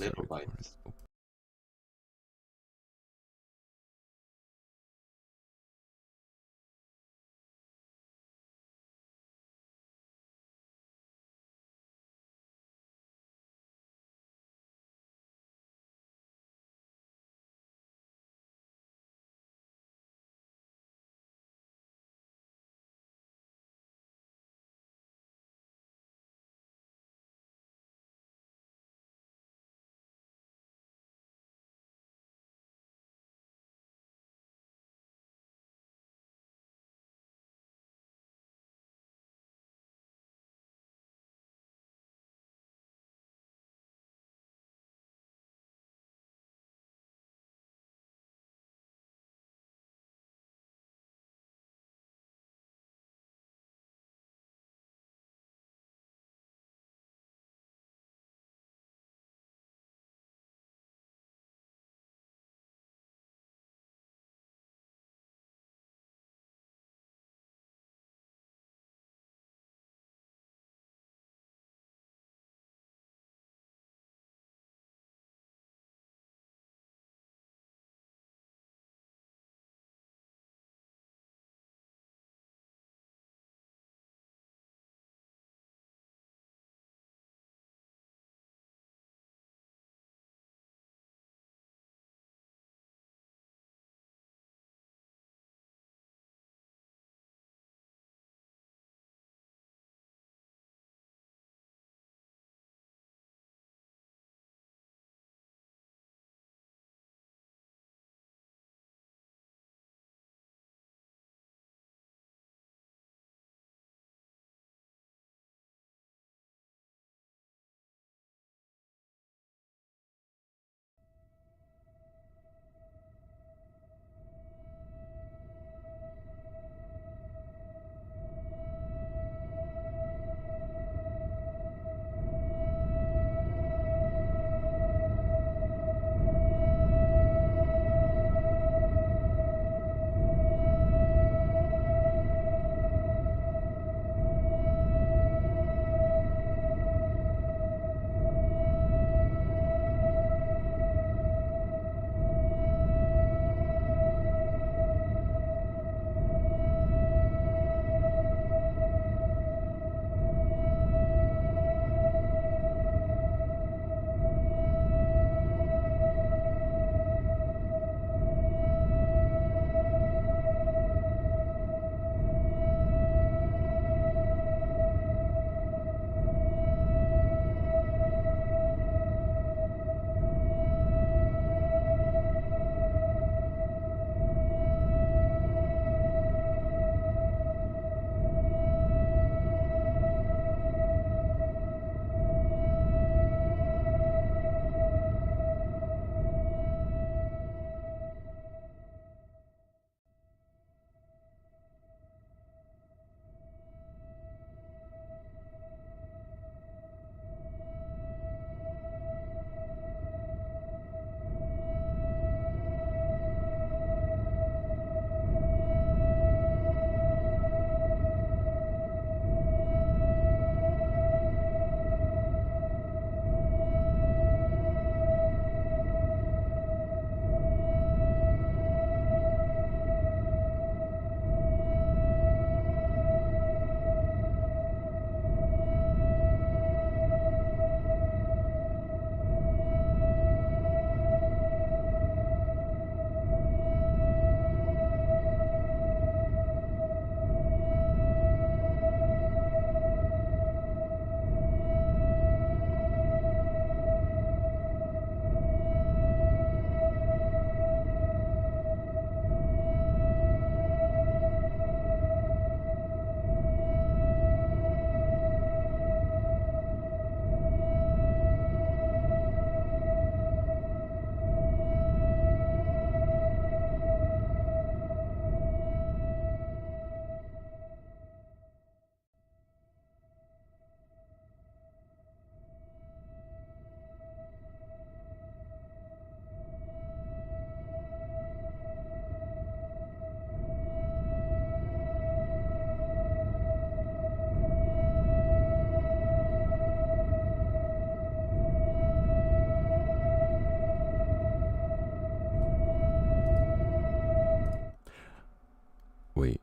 Little of course. bites.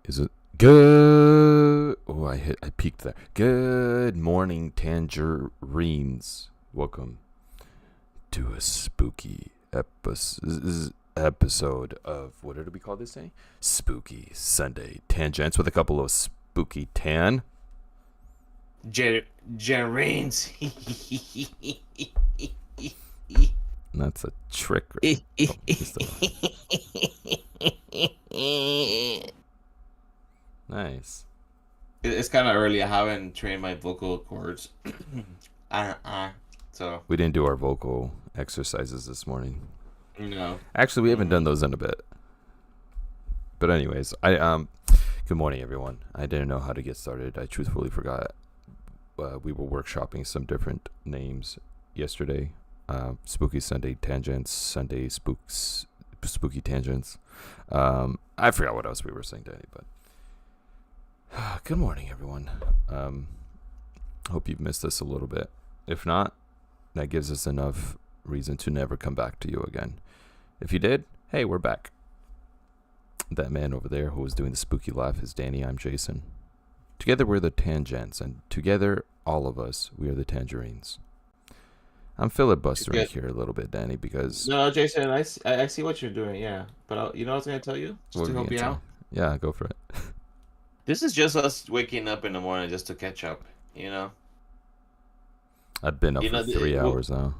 Is it good? Oh, I peeked there. Good morning, tangerines. Welcome to a spooky episode of, what did we call this thing? Spooky Sunday Tangents with a couple of spooky Gerines. That's a trick. Nice. It's kind of early. I haven't trained my vocal cords. So We didn't do our vocal exercises this morning. no. Actually, we haven't done those in a bit. But anyways, good morning, everyone. I didn't know how to get started. I truthfully forgot. We were workshopping some different names yesterday. Spooky Sunday Tangents, Sunday Spooky Tangents. I forgot what else we were saying, Danny, but good morning, everyone. Hope you've missed us a little bit. If not, that gives us enough reason to never come back to you again. If you did, hey, we're back. That man over there who was doing the spooky laugh is Danny. I'm Jason. Together we're the Tangents, and together, all of us, we are the Tangerines. I'm filibustering here a little bit, Danny, because... No, Jason, I see what you're doing, yeah. But you know what I was going to tell you? Just to help you out? Yeah, go for it. This is just us waking up in the morning just to catch up, you know? I've been up for 3 hours now.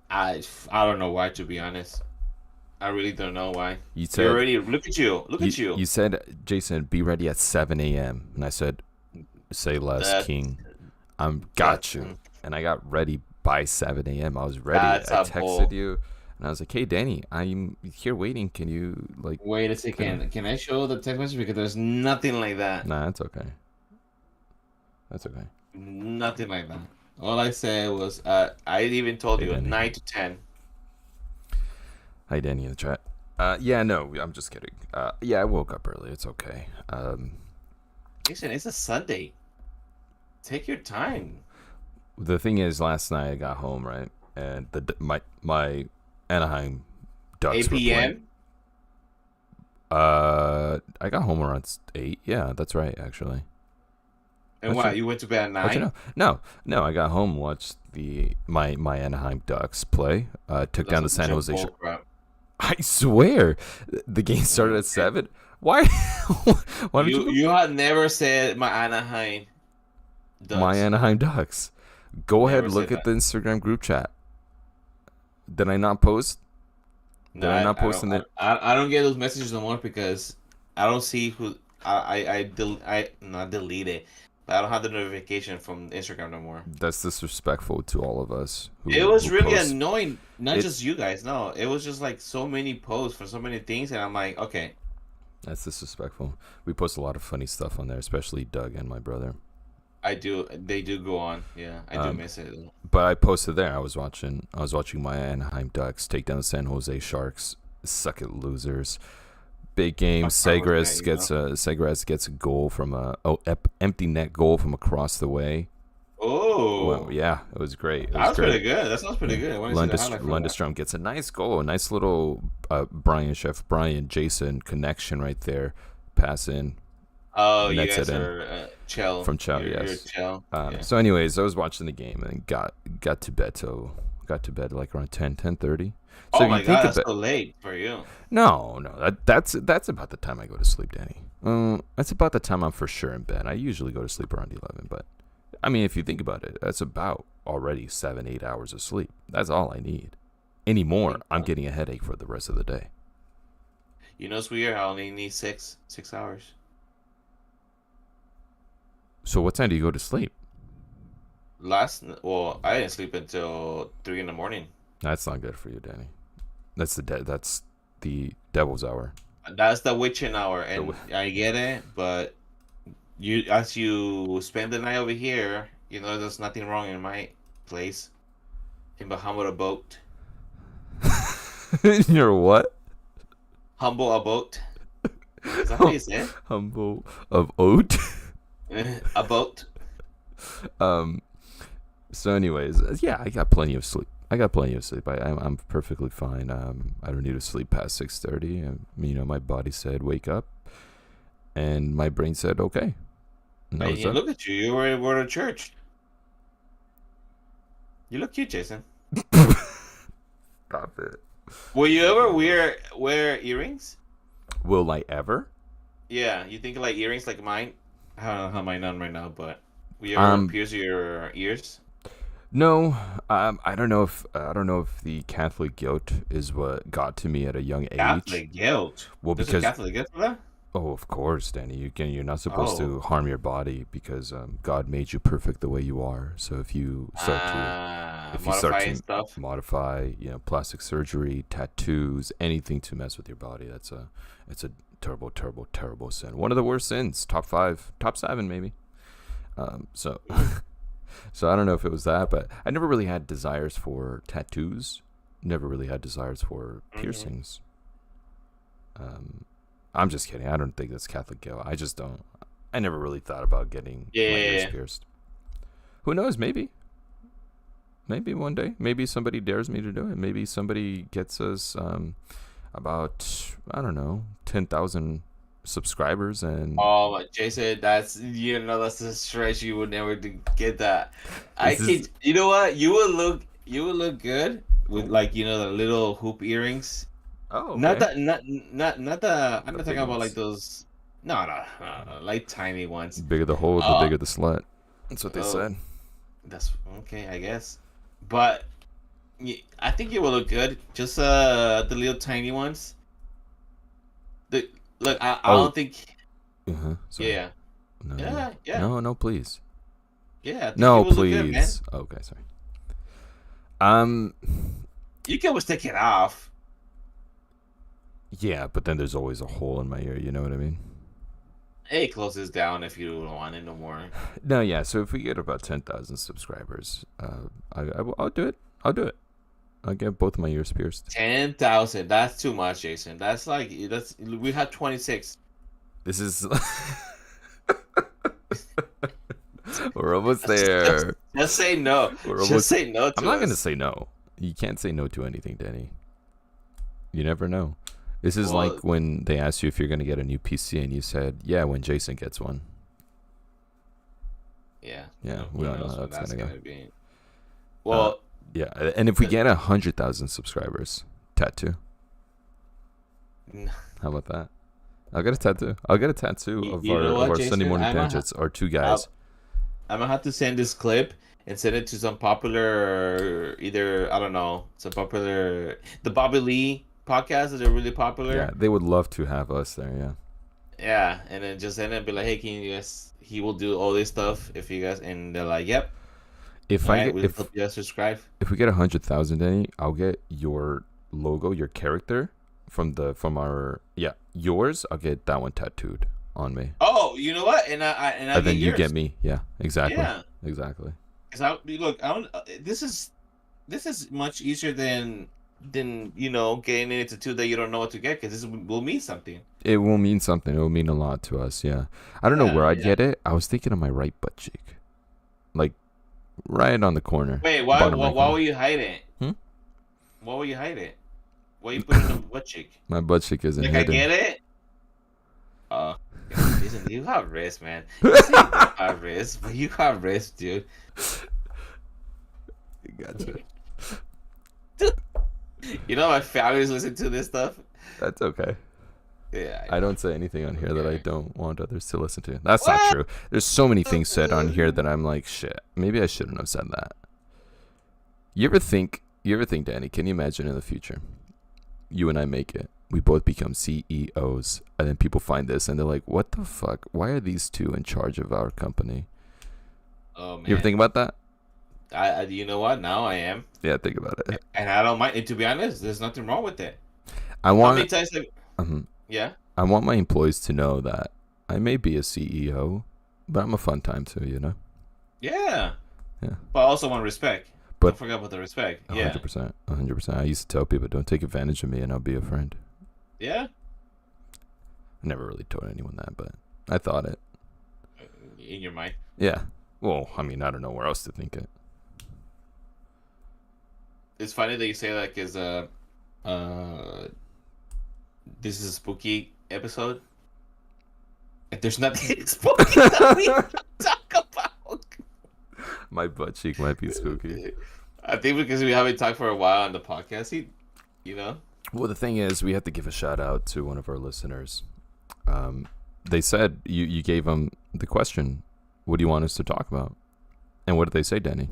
I don't know why, to be honest. I really don't know why. You said... You're already... Look at you. Look at you. You said, Jason, be ready at 7 a.m. And I said, say less, King. Got you. And I got ready by 7 a.m. I was ready. I texted you. And I was like, hey, Danny, I'm here waiting. Can you, like... Wait a second. Can I show the text message? Because there's nothing like that. Nah, that's okay. That's okay. Nothing like that. All I said was, I even told you, Danny. 9 to 10. Hi, Danny in the chat. Yeah, no, I'm just kidding. Yeah, I woke up early. It's okay. Listen, it's a Sunday. Take your time. The thing is, last night I got home, right? And my Anaheim Ducks 8 p.m.? I got home around 8. Yeah, that's right, actually. And what? You went to bed at 9? No. I got home, watched my Anaheim Ducks play. Took down the San Jose Sharks. I swear, the game started at 7. Why? Why don't you had never said my Anaheim Ducks. My Anaheim Ducks. Go ahead, look at that. the Instagram group chat. Did I not post? No, I don't get those messages no more because I don't see who I not delete it, but I don't have the notification from Instagram no more. That's disrespectful to all of us. It was really annoying. Not just you guys. No, it was just like so many posts for so many things, and I'm like, okay. That's disrespectful. We post a lot of funny stuff on there, especially Doug and my brother. I do. They do go on. Yeah, I do miss it. But I posted there. I was watching my Anaheim Ducks take down the San Jose Sharks. Suck it, losers. Big game. Segras gets a goal from empty net goal from across the way. Oh, well, yeah, it was great. That was pretty good. That sounds pretty good. Lundestrom gets a nice goal, a nice little Brian Jason connection right there. Pass in. Oh, you guys are Chell. From Chell, yes. You're Chell. Yeah. So anyways, I was watching the game and got to bed. So got to bed like around 10:30. So oh my God, that's so late for you. No, that's about the time I go to sleep, Danny. That's about the time I'm for sure in bed. I usually go to sleep around 11, but I mean, if you think about it, that's about already 7-8 hours of sleep. That's all I need. Any more, I'm getting a headache for the rest of the day. You know, it's weird. I only need 6 hours. So what time do you go to sleep? I didn't sleep until 3 in the morning. That's not good for you, Danny. That's the devil's hour. That's the witching hour, and I get it, but as you spend the night over here, you know there's nothing wrong in my place. In Bahama boat. You're what? Humble abode. Is that what you said? Humble of oat. A boat. So anyways, yeah, I got plenty of sleep. I'm perfectly fine. I don't need to sleep past 6:30. You know, my body said wake up, and my brain said okay. And that And was you it. look at you. You were at church. You look cute, Jason. Stop it. Will you ever wear earrings? Will I ever? Yeah, you think like earrings like mine? I don't know how mine on right now, but will you ever pierce your ears? No, I don't know if the Catholic guilt is what got to me at a young age. Catholic guilt. Well, There's because a Catholic guilt for that? oh, of course, Danny. You're not supposed to Oh. harm your body because God made you perfect the way you are. So if you start to Stuff. modify, plastic surgery, tattoos, anything to mess with your body, it's a terrible, terrible, terrible sin. One of the worst sins. Top 5, top 7, maybe. So I don't know if it was that, but I never really had desires for tattoos. Never really had desires for piercings. I'm just kidding. I don't think that's Catholic guilt. I just don't. I never really thought about getting my ears pierced. Who knows? Maybe one day. Maybe somebody dares me to do it. Maybe somebody gets us about, I don't know, 10,000 subscribers and Jason, that's a stretch. You would never get that. You know what? You would look good with the little hoop earrings. Oh, okay. Not the I'm not talking about ones. like those. No, like tiny ones. The bigger the hole, the bigger the slut. That's what they said. That's okay, I guess. But I think it will look good. Just the little tiny ones. I don't think. Sorry. Yeah. No, Yeah. No, please. Yeah. I think No, it will please. look good, man. Okay, sorry. You can always take it off. Yeah, but then there's always a hole in my ear. You know what I mean? Hey, close this down if you don't want it no more. No, yeah. So if we get about 10,000 subscribers, I'll do it. I'll get both my ears pierced. 10,000. That's too much, Jason. We have 26. This is. We're almost there. Just say no. Just say no to I'm not going to say no. You can't say no to anything, Danny. You never know. This is like when they asked you if you're going to get a new PC and you said, yeah, when Jason gets one. Yeah. Yeah, we all know how that's going to go. Be. Well, yeah, and if we get 100,000 subscribers, tattoo. How about that? I'll get a tattoo. I'll get a tattoo of our Jason? Sunday morning tangents, our two guys. I'm gonna have to send this clip and send it to some popular, either I don't know, the Bobby Lee podcasts that are really popular. Yeah, they would love to have us there. Yeah. Yeah, and then just send it and be like, hey, can you guys? He will do all this stuff if you guys, and they're like, yep. If you guys subscribe. If we get 100,000, Danny, I'll get your logo, your character from our yours. I'll get that one tattooed on me. Oh, you know what? And then you get me. Yeah, exactly. Yeah, exactly. Because this is much easier than getting a tattoo that you don't know what to get, because this will mean something. It will mean something. It will mean a lot to us. Yeah. I don't know where I'd get it. I was thinking of my right butt cheek, like right on the corner. Wait, why will you hide it? Why will you hide it? Why you put it in the butt cheek? My butt cheek isn't hidden. I get it. Listen, you have wrist, man. You say you don't have wrist, but you have wrist, dude. Gotcha. Dude, my family's listen to this stuff. That's okay. Yeah, I don't say anything on here that I don't want others to listen to. That's not true. There's so many things said on here that I'm like, shit, maybe I shouldn't have said that. You ever think, Danny, can you imagine in the future, you and I make it, we both become CEOs, and then people find this and they're like, what the fuck? Why are these two in charge of our company? Oh, man. You ever think about that? You know what? Now I am. Yeah, think about it. And I don't mind. And to be honest, there's nothing wrong with it. I want. How many times yeah. I want my employees to know that I may be a CEO, but I'm a fun time too. Yeah. Yeah. But I also want respect. But don't forget about the respect. 100%. 100%. I used to tell people, don't take advantage of me, and I'll be a friend. Yeah. I never really told anyone that, but I thought it. In your mind. Yeah. Well, I mean, I don't know where else to think it. It's funny that you say that, because this is a spooky episode. If there's nothing spooky that we talk about. My butt cheek might be spooky. I think because we haven't talked for a while on the podcast, you know. Well, the thing is, we have to give a shout out to one of our listeners. They said you gave them the question, "What do you want us to talk about?" And what did they say, Danny?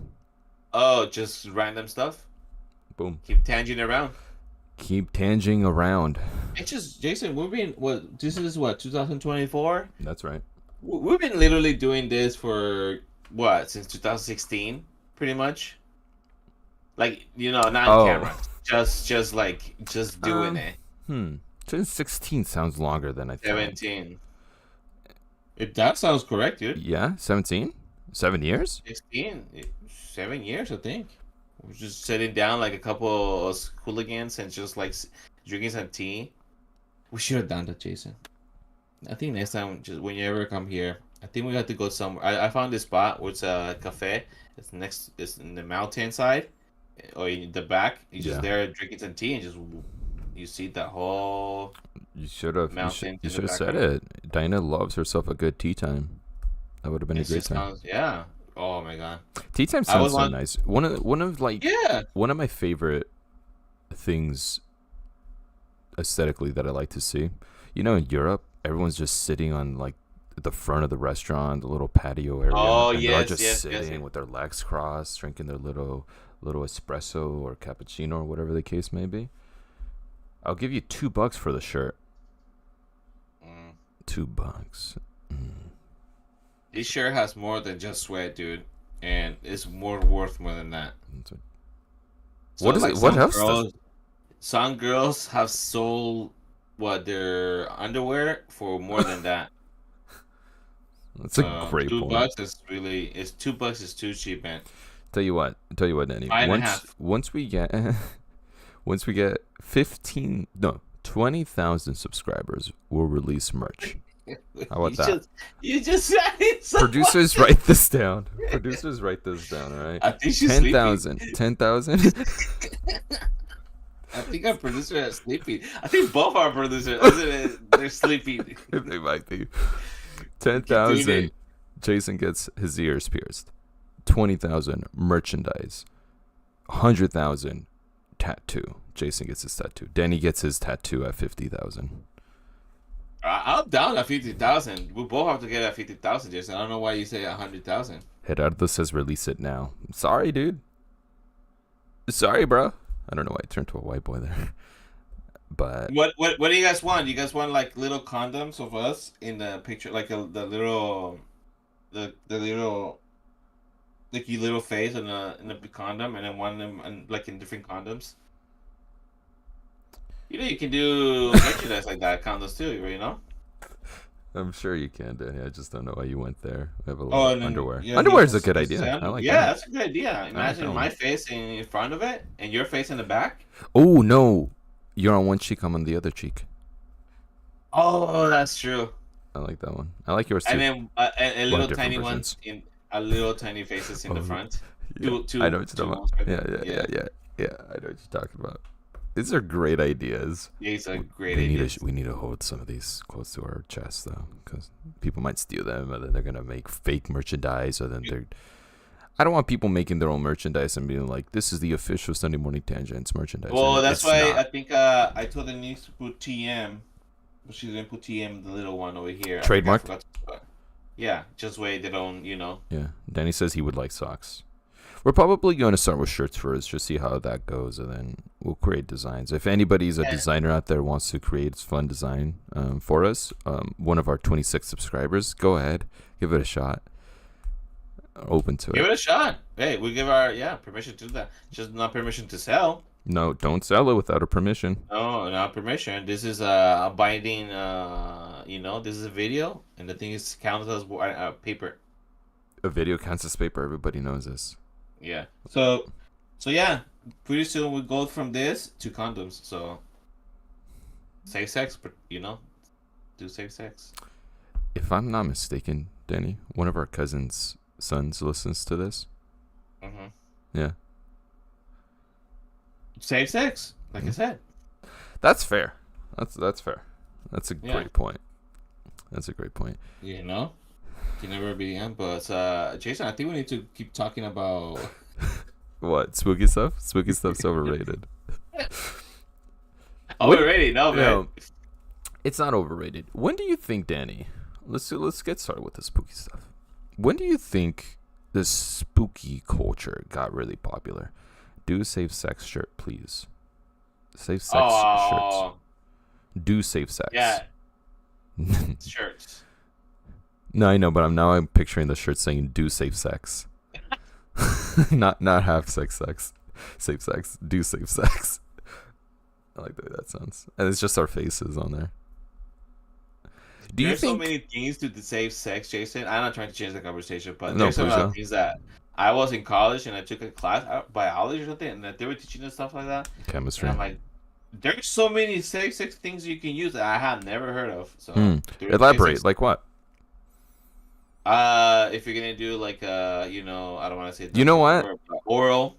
Oh, just random stuff. Boom. Keep tanging around. Keep tanging around. It's just Jason. We've been This is what 2024. That's right. We've been literally doing this for what since 2016, pretty much. Like not on camera, just doing it. 2016 sounds longer than I thought. 17. If that sounds correct, dude. Yeah, 17. 7 years. 16. 7 years, I think. We're just sitting down like a couple of hooligans and just like drinking some tea. We should have done that, Jason. I think next time, just when you ever come here, I think we have to go somewhere. I found this spot where it's a cafe. It's in the mountain side, or in the back. You're just there drinking some tea and just you see the whole. You should have. You should have said background. it. Dinah loves herself a good tea time. That would have been a great time. Yeah. Oh my god. Tea time sounds so nice. One of my favorite things aesthetically that I like to see. In Europe, everyone's just sitting on like the front of the restaurant, the little patio area. Oh, and yes, they're just sitting yes. with their legs crossed, drinking their little espresso or cappuccino or whatever the case may be. I'll give you $2 for the shirt. $2. This shirt has more than just sweat, dude, and it's worth more than that. So what is it? What else? Some girls have sold their underwear for more than that. That's a great point. $2 is really. It's $2 is too cheap, man. Tell you what, Danny. Once we get 20,000 subscribers, we'll release merch. How about that? You just said it. Producers, write this down. All right. I think she's 10,000. 10,000. I think our producer is sleeping. I think both our producers, they're sleeping. They might be. 10,000. Jason gets his ears pierced. 20,000 merchandise. 100,000 tattoo. Jason gets his tattoo. Danny gets his tattoo at 50,000. I'm down at 50,000. We both have to get at 50,000, Jason. I don't know why you say 100,000. Gerardo says release it now. Sorry, dude. Sorry, bro. I don't know why I turned to a white boy there. But what do you guys want? You guys want like little condoms of us in the picture, like the little like your little face in the condom, and then one of them like in different condoms. You can do merchandise like that, condoms too, I'm sure you can, Danny. I just don't know why you went there. We have a lot of underwear. Yeah, underwear is a good idea. I like that. Yeah, that's a good idea. Imagine my face in front of it and your face in the back. Oh, no. You're on one cheek, I'm on the other cheek. Oh, that's true. I like that one. I like yours too. And then a little tiny ones little tiny faces in the front. Yeah. I know what you're talking about. Yeah. I know what you're talking about. These are great ideas. Yeah, these are great ideas. We need to hold some of these close to our chest, though, because people might steal them, or then they're going to make fake merchandise, or then they're... I don't want people making their own merchandise and being like, this is the official Sunday Morning Tangents merchandise. Well, that's why I think I told the niece to put TM, but she didn't put TM, the little one over here. Trademark? Yeah, just way they don't, Yeah, Danny says he would like socks. We're probably going to start with shirts first, just see how that goes, and then we'll create designs. If anybody's a designer out there wants to create a fun design for us, one of our 26 subscribers, go ahead, give it a shot. Open to it. Give it a shot. Hey, we give our permission to that. Just not permission to sell. No, don't sell it without a permission. No, not permission. This is a binding. This is a video, and the thing is counts as paper. A video counts as paper. Everybody knows this. Yeah. So yeah. Pretty soon we go from this to condoms. So safe sex, but do safe sex. If I'm not mistaken, Danny, one of our cousins' sons listens to this. Mm-hmm. Yeah. Safe sex, like I said. That's fair. That's fair. That's a great point. That's a great point. You know, can never be young. But Jason, I think we need to keep talking about. What spooky stuff? Spooky stuff's overrated. Overrated, no man. No, it's not overrated. When do you think, Danny? Let's get started with the spooky stuff. When do you think the spooky culture got really popular? Do save sex shirt, please. Save sex shirts. Do save sex. Yeah. Shirts. No, I know, but I'm picturing the shirt saying "Do save sex," not have sex. Save sex. Do save sex. I like the way that sounds, and it's just our faces on there. There's so many things to save sex, Jason. I'm not trying to change the conversation, but No, there's some please don't. things that I was in college and I took a class, biology or something, and that they were teaching us stuff like that. Chemistry. And I'm like, there's so many safe sex things you can use that I have never heard of. So Elaborate, like what? If you're gonna do like I don't want to say. You know what? Word, oral.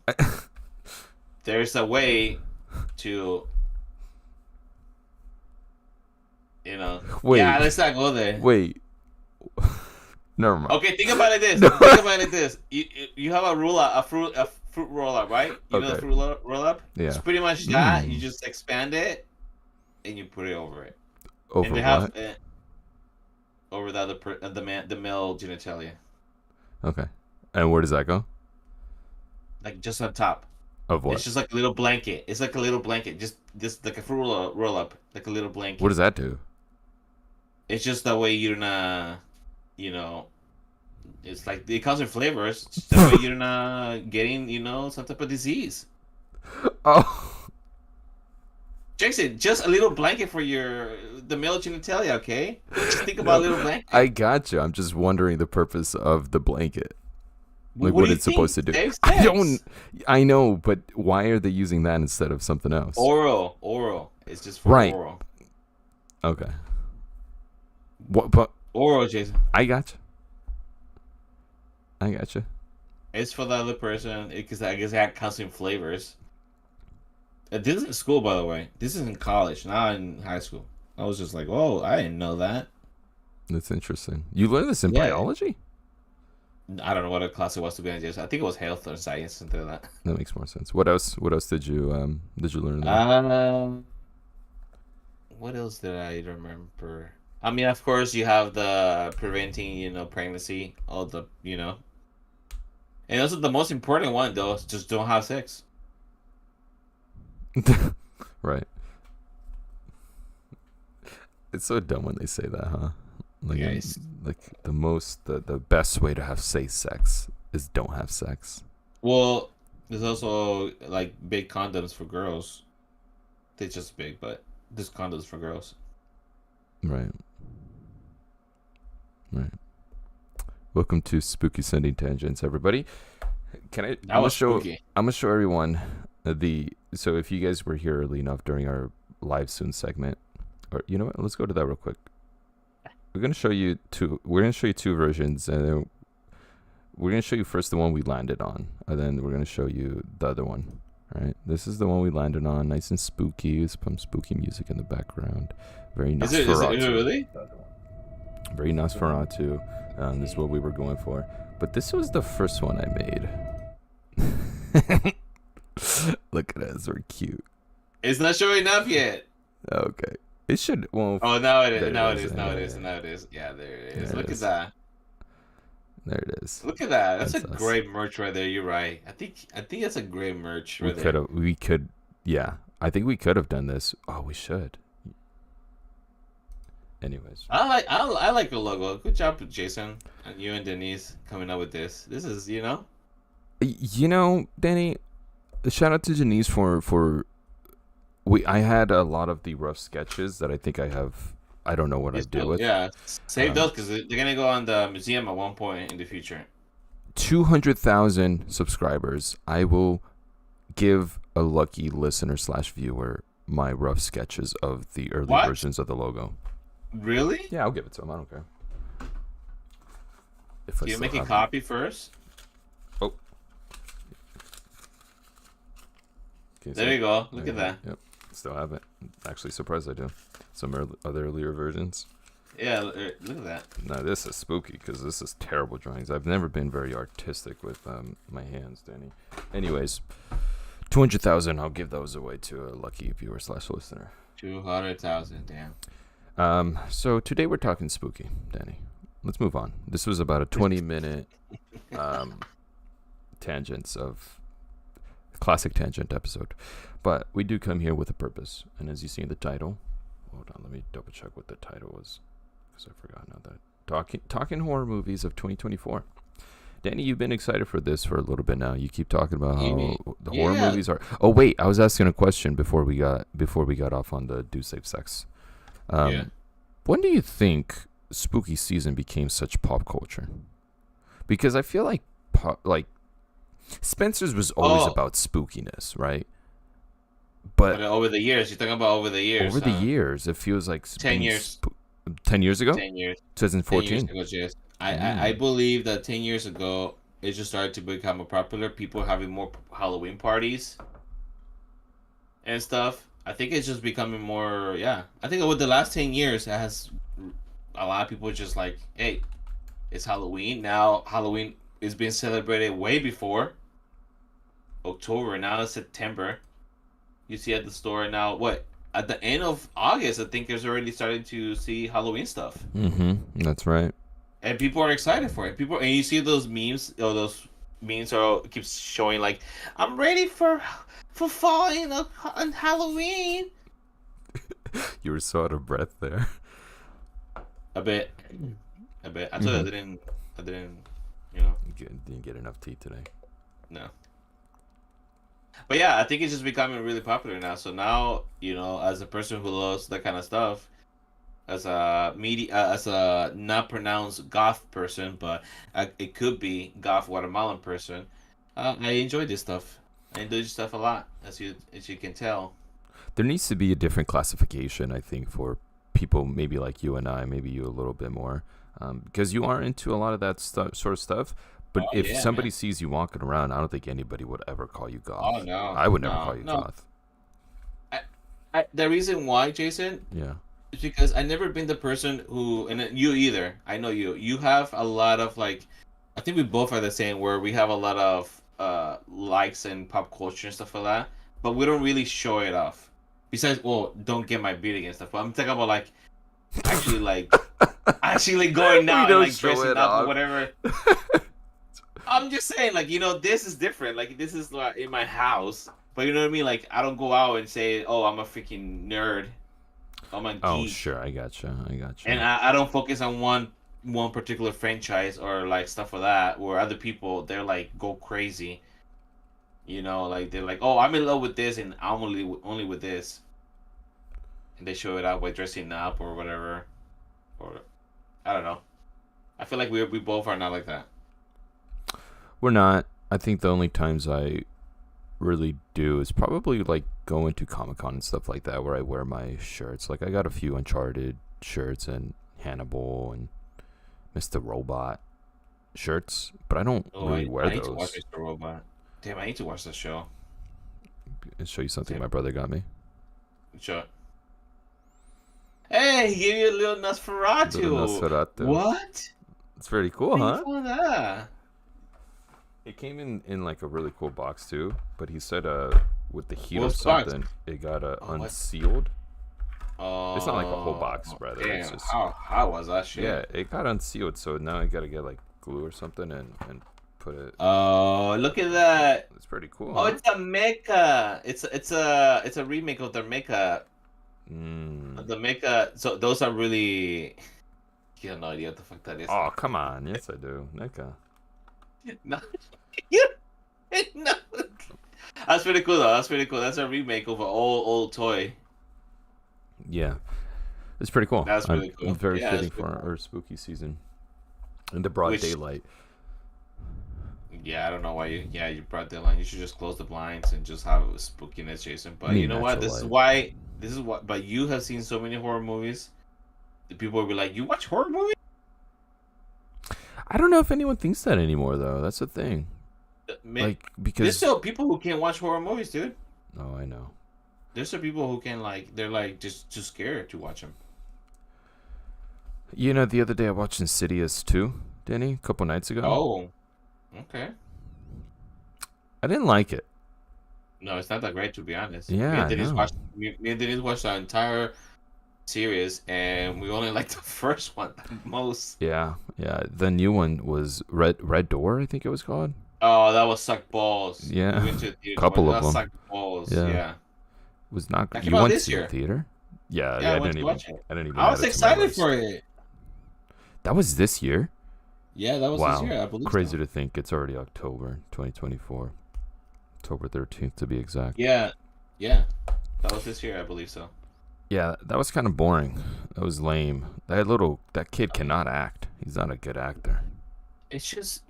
There's a way to. Wait. Yeah, let's not go there. Wait. Never mind. Okay, think about it this. Think about it like this. You have a fruit roll up, right? You know the fruit roll up? Yeah. It's pretty much that. You just expand it and you put it over it. Over and they what? Have, over the other the male genitalia. Okay. And where does that go? Like just on top. Of what? It's just like a little blanket. It's like a little blanket. Just like a fruit roll up, like a little blanket. What does that do? It's just that way you're not, it's like it comes in flavors. That way you're not getting, some type of disease. Oh. Jason, just a little blanket for the male genitalia, okay? Just think about a little blanket. I gotcha. I'm just wondering the purpose of the blanket. Like what it's supposed to do. Sex? I know, but why are they using that instead of something else? Oral. It's just for oral. Okay. What? But oral, Jason. I gotcha. It's for the other person because I guess it comes in flavors. This is in school, by the way. This is in college, not in high school. I was just like, "Whoa, I didn't know that." That's interesting. You learned this in biology? I don't know what a class it was, to be honest. I think it was health or science, something like that. That makes more sense. What else did you learn there? What else did I remember? I mean, of course, you have the preventing, pregnancy, all the, and also the most important one though is just don't have sex. Right. It's so dumb when they say that, huh? Like, yes. Like the best way to have safe sex is don't have sex. Well, there's also like big condoms for girls. They're just big, but there's condoms for girls. Right. Welcome to Spoooooky Sunday Tangents, everybody. I'm gonna show everyone so if you guys were here early enough during our live soon segment, or you know what, let's go to that real quick. We're gonna show you two versions, and then we're gonna show you first the one we landed on, and then we're gonna show you the other one. All right, this is the one we landed on, nice and spooky. There's some spooky music in the background. Very Nosferatu. Is it really? Very Nosferatu. This is what we were going for. But this was the first one I made. Look at us, we're cute. It's not showing up yet. Okay. It should. Well. Oh, now it is. Now it is. Yeah, there it is. Look at that. There it is. Look at that. That's a great merch right there. You're right. I think that's a great merch right there. We could. Yeah, I think we could have done this. Oh, we should. Anyways, I like the logo. Good job, Jason, and you and Denise coming up with this. This is Danny. Shout out to Denise for. I had a lot of the rough sketches that I think I have. I don't know what I do with. Yeah, save those because they're gonna go on the museum at one point in the future. 200,000 subscribers. I will give a lucky listener / viewer my rough sketches of the early versions of the logo. Really? Yeah, I'll give it to him. I don't care. Do you make a copy first? Oh. There you go. Look at that. Yep. Still have it. Actually, surprised I do. Some other earlier versions. Yeah, look at that. No, this is spooky because this is terrible drawings. I've never been very artistic with my hands, Danny. Anyways, 200,000. I'll give those away to a lucky viewer / listener. 200,000, damn. So today we're talking spooky, Danny. Let's move on. This was about a 20-minute tangents of classic tangent episode, but we do come here with a purpose. And as you see in the title, hold on, let me double check what the title was because I forgot now. That talking horror movies of 2024. Danny, you've been excited for this for a little bit now. You keep talking about how the horror movies are. Oh wait, I was asking a question before we got off on the do safe sex. When do you think spooky season became such pop culture? Because I feel like Spencer's was always about spookiness, right? But over the years, you're talking about over the years. Over the years, it feels like 10 years. 10 years ago? 10 years. 2014? 10 years ago, yes. I believe that 10 years ago, it just started to become more popular. People having more Halloween parties and stuff. I think it's just becoming more, I think over the last 10 years, it has a lot of people just like, hey, it's Halloween. Now Halloween is being celebrated way before October. Now it's September. You see at the store now, at the end of August, I think there's already starting to see Halloween stuff. Mm-hmm. That's right. And people are excited for it. And you see those memes, keeps showing like, I'm ready for fall on Halloween. You were so out of breath there. A bit. I thought I didn't, Didn't get enough tea today. No. But yeah, I think it's just becoming really popular now. So now, as a person who loves that kind of stuff, as a not pronounced goth person, but it could be goth Guatemalan person, I enjoy this stuff. I enjoy this stuff a lot, as you can tell. There needs to be a different classification, I think, for people maybe like you and I, maybe you a little bit more, because you are into a lot of that sort of stuff. But if somebody sees you walking around, I don't think anybody would ever call you goth. Oh, no. I would never call you goth. The reason why, Jason, is because I've never been the person who, and you either. I know you have a lot of, I think we both are the same, where we have a lot of likes and pop culture and stuff like that, but we don't really show it off. Besides, don't get my beard and stuff. But I'm talking about, actually going out and, dressing up or whatever. I'm just saying, this is different. This is in my house. But you know what I mean? I don't go out and say, oh, I'm a freaking nerd. I'm a geek. Oh, sure. I gotcha. And I don't focus on one particular franchise or, stuff like that, where other people, they're, go crazy. They're like, oh, I'm in love with this, and I'm only with this. And they show it out by dressing up or whatever. Or, I don't know. I feel like we both are not like that. We're not. I think the only times I really do is probably going to Comic-Con and stuff like that, where I wear my shirts. I got a few Uncharted shirts and Hannibal and Mr. Robot shirts, but I don't really wear those. I need to watch Mr. Robot. Damn, I need to watch the show. And show you something my brother got me. Sure. Hey, he gave you a little Nosferatu. What? It's pretty cool, huh? That? It came in a really cool box too, but he said with the heat of something, it got unsealed. Oh, it's not a whole box, brother. Damn, it's just, how was that shit? Yeah, it got unsealed, so now I gotta get glue or something and put it. Oh, look at that! It's pretty cool. Oh, it's a mecha. It's a remake of their mecha. The mecha. So those are really. You have no idea what the fuck that is. Oh, come on! Yes, I do. Mecha. No. No. That's pretty cool though. That's a remake of an old toy. Yeah, it's pretty cool. That's really cool. It's very fitting for our spooky season in the broad daylight. Yeah, I don't know why you brought daylight. You should just close the blinds and just have spookiness, Jason. But you know what? This is what. But you have seen so many horror movies. The people will be like, "You watch horror movies?" I don't know if anyone thinks that anymore, though. That's the thing. Because there's still people who can't watch horror movies, dude. Oh, I know. There's some people who can they're just too scared to watch them. You know, the other day I watched Insidious 2, Danny, a couple nights ago. Oh, okay. I didn't like it. No, it's not that great to be honest. Yeah, I know. Me and Denise watched the entire series, and we only liked the first one the most. Yeah, yeah. The new one was Red Door, I think it was called. Oh, that was suck balls. We Yeah, went to the theater to watch couple that. of That them. sucked balls. Yeah, Yeah, it was not. that came You out went to this see it in year. theater? Yeah, Yeah, yeah. I went to watch it. I didn't even I add was it to my excited list. for it. That was this year. Yeah, that was this Wow, year. I believe crazy so. to think it's already October 2024, October 13th to be exact. Yeah, yeah, that was this year. I believe so. Yeah, that was kind of boring. That was lame. That kid cannot act. He's not a good actor. It's just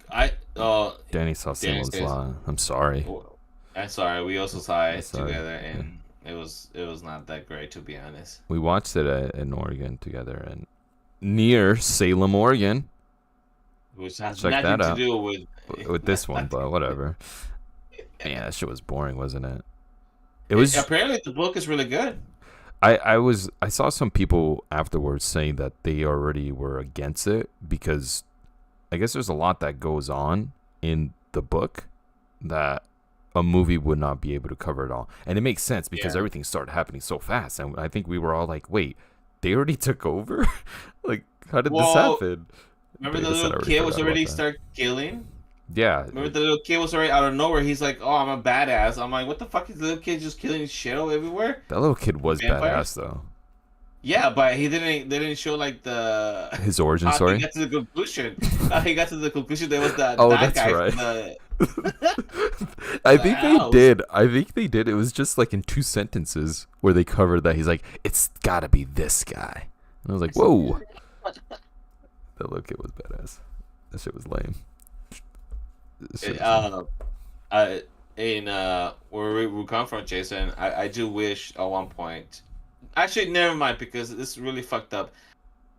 I. Danny saw Danny Salem's says. Lot. I'm sorry. I'm sorry. We also saw I'm it sorry. together, Yeah. and it was not that great to be honest. We watched it in Oregon together and near Salem, Oregon. Which has Check nothing that to out do with with this one, but whatever. Man, that shit was boring, wasn't it? It was. Apparently, the book is really good. I saw some people afterwards saying that they already were against it because I guess there's a lot that goes on in the book that a movie would not be able to cover it all. And it makes sense because Yeah. everything started happening so fast. And I think we were all like, wait, they already took over? Like, how did this Well, happen? remember But I the guess I little already kid was forgot about already that. start killing. Yeah. Remember the little kid was already out of nowhere. He's like, "Oh, I'm a badass." I'm like, "What the fuck is the little kid just killing shit all everywhere?" That little kid was Vampires? badass, though. Yeah, but he didn't. They didn't show like the His origin how he story? got to the conclusion. How he got to the conclusion there was Oh, that that's guy right. from the I the think they house. did. I think they did. It was just like in 2 sentences where they covered that. He's like, it's gotta be this guy. And I was like, whoa. That little kid was badass. That shit was lame. That shit was lame. I in where we come from, Jason. I do wish at one point. Actually, never mind because this is really fucked up.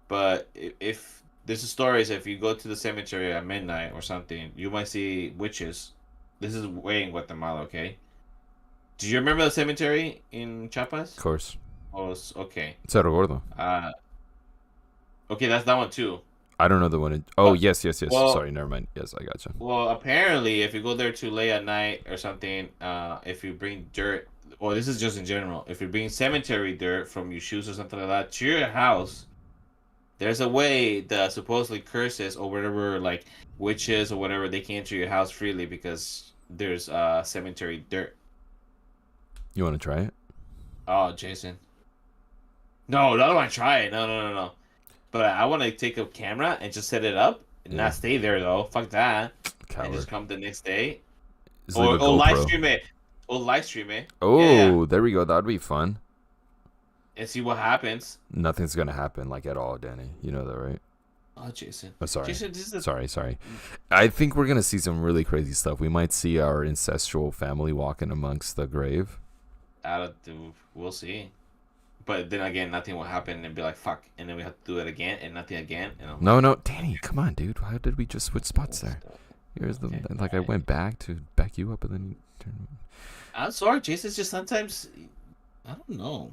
But if there's a story is if you go to the cemetery at midnight or something, you might see witches. This is way in Guatemala, okay? Do you remember the cemetery in Chiapas? Of course. Oh, okay. Cerro Gordo. Uh, okay, that's that one too. I don't know the one. Oh, yes. Well, Sorry, never mind. Yes, I gotcha. Well, apparently, if you go there too late at night or something, if you bring dirt, well, this is just in general. If you bring cemetery dirt from your shoes or something like that to your house, there's a way that supposedly curses or whatever, like witches or whatever, they can enter your house freely because there's cemetery dirt. You want to try it? Oh, Jason. No, I don't want to try it. No. But I want to take a camera and just set it up and Yeah. not stay there though. Fuck that. And just Coward. come the next day. Just leave a Or live GoPro. stream it. Or live stream it. Oh, Yeah. there we go. That'd be fun. And see what happens. Nothing's gonna happen like at all, Danny. You know that, right? Oh, Jason. Oh, sorry. Jason, this is a... Sorry. I think we're gonna see some really crazy stuff. We might see our ancestral family walking amongst the grave. We'll see. But then again, nothing will happen and be like, fuck. And then we have to do it again and nothing again. And I'm No, Danny, come on, dude. Why did we just switch spots there? Here's the Okay, like I alright. went back to back you up and then you turned. I'm sorry, Jason. It's just sometimes... I don't know.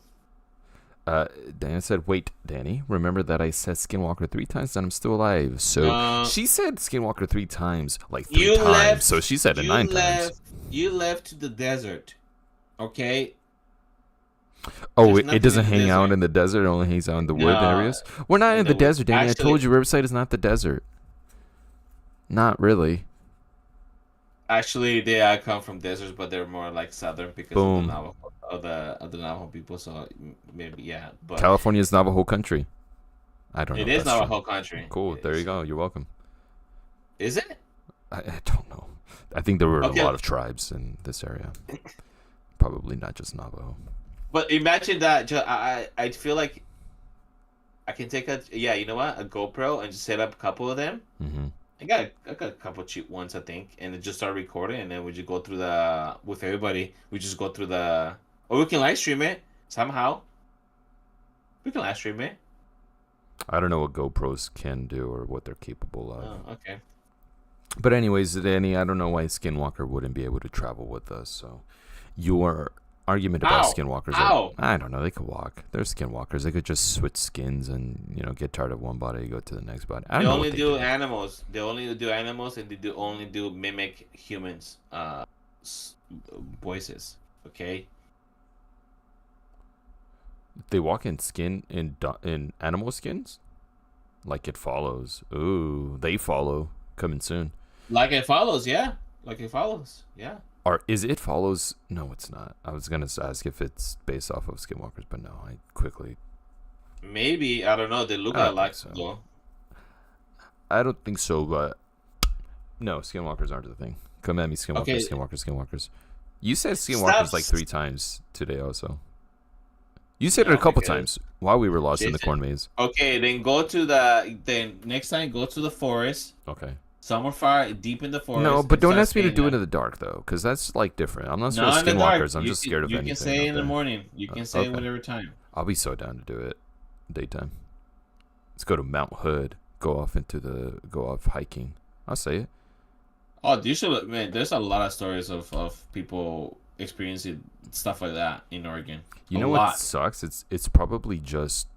Diana said, "Wait, Danny. Remember that I said Skinwalker 3 times and I'm still alive." So she said Skinwalker 3 times, like 3 times. So she said it 9 times. You left to the desert. Okay? Oh, There's it nothing doesn't in the hang out desert. in the desert. It only hangs out in the wood No, areas. We're not in in the the desert, Danny. I actually- told you Riverside is not the desert. Not really. Actually, they come from deserts, but they're more like southern because Boom. of the Navajo people. So maybe yeah, but California's Navajo country. I don't know. it if is that's true. Navajo country. Cool. It There you is. go. You're welcome. Is it? I don't know. I think there were Okay. a lot of tribes in this area. Probably not just Navajo. But imagine that. I feel like I can take you know what, a GoPro and just set up a couple of them. Hmm. I got a couple cheap ones, I think, and then just start recording, and then we just go through with everybody. We just go through or we can live stream it somehow. We can live stream it. I don't know what GoPros can do or what they're capable of. Oh, okay. But anyways, Danny, I don't know why Skinwalker wouldn't be able to travel with us. So your argument about How? skinwalkers. How? I don't know. They could walk. They're skinwalkers. They could just switch skins and get tired of one body, go to the next body. I They don't know what only they do do. animals. They only do animals, and they do only do mimic humans. Voices. Okay. They walk in in animal skins. Like It Follows. Ooh, They Follow coming soon. Like It Follows, yeah. Like It Follows, yeah. Or is It Follows? No, it's not. I was gonna ask if it's based off of Skinwalkers, but no. I quickly. Maybe, I don't know. They look I don't alike think so. though. I don't think so, but no, Skinwalkers aren't the thing. Come at me, Skinwalkers, Okay. Skinwalkers. You said Skinwalkers Stop. like 3 times today, also. You said it Oh a couple my God. times while we were lost in the Jason. corn maze. Okay, then next time go to the forest. Okay. Somewhere far deep in the forest. No, but and don't start ask me to saying do it that. in the dark though, because that's like different. I'm not scared No, of in the dark. Skinwalkers. I'm just scared of you anything. You can say out in the there. morning. You can say Okay. whatever time. I'll be so down to do it daytime. Let's go to Mount Hood. Go off hiking. I'll say it. Oh, you should, man. There's a lot of stories of people experiencing stuff like that in Oregon. You A know lot. what sucks? It's probably just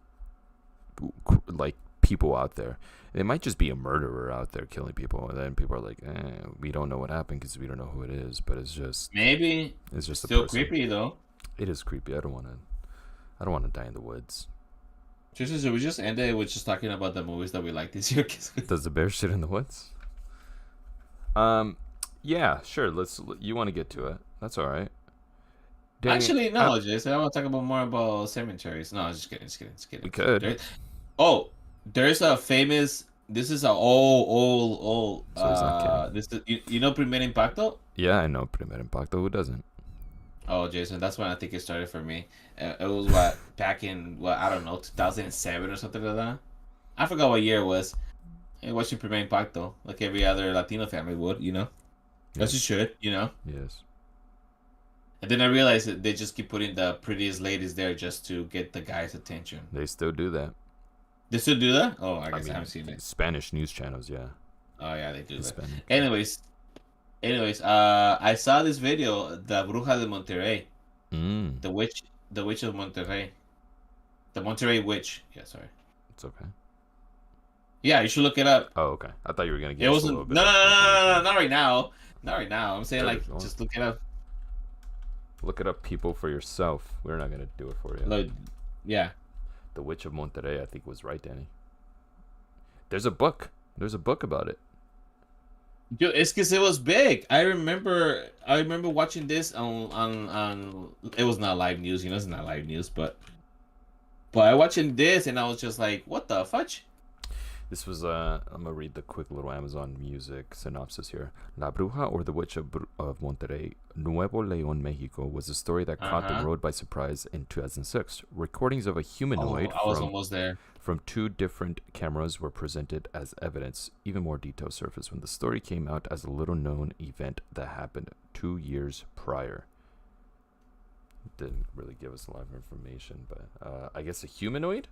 like people out there. It might just be a murderer out there killing people, and then people are like, we don't know what happened because we don't know who it is. But it's just Maybe it's just a still person. creepy though. It is creepy. I don't want to die in the woods. Just we just ended with just talking about the movies that we like this year. Does the bear shit in the woods? Yeah, sure. You want to get to it? That's all right. Dang it. Actually, no, Jason. I want to talk about more about cemeteries. No, just kidding. We could. There's a famous. This is a old. So he's not kidding. This is, you know Primer Impacto? Yeah, I know Primer Impacto. Who doesn't? Oh, Jason, that's when I think it started for me. It was back in I don't know, 2007 or something like that. I forgot what year it was. I watching Primer Impacto like every other Latino family would, as you should, Yes. And then I realized that they just keep putting the prettiest ladies there just to get the guys' attention. They still do that. They still do that? Oh, I guess I mean, haven't seen it. Spanish news channels, yeah. Oh yeah, they do that. Hispanic. Anyways, I saw this video, the Bruja de Monterrey, Mm, the witch of Monterrey, the Monterrey witch. Yeah, sorry. it's okay. Yeah, you should look it up. Oh, okay. I thought you were gonna It give us a wasn't. little bit. No, of not right now. Not right now. I'm saying Yeah, like if you want. just look it up. Look it up, people, for yourself. We're not gonna do it for you. Like, yeah. The Witch of Monterrey, I think, was right, Danny. There's a book. There's a book about it. Dude, it's because it was big. I remember watching this on. It was not live news, it's not live news, but I watching this and I was just like, what the fudge? This was I'm gonna read the quick little Amazon Music synopsis here. La Bruja, or the Witch of Monterrey, Nuevo León, Mexico, was a story that caught the world by surprise in 2006. Recordings of a humanoid I was almost there. from 2 different cameras were presented as evidence. Even more details surfaced when the story came out as a little-known event that happened 2 years prior. Didn't really give us a lot of information, but I guess a humanoid?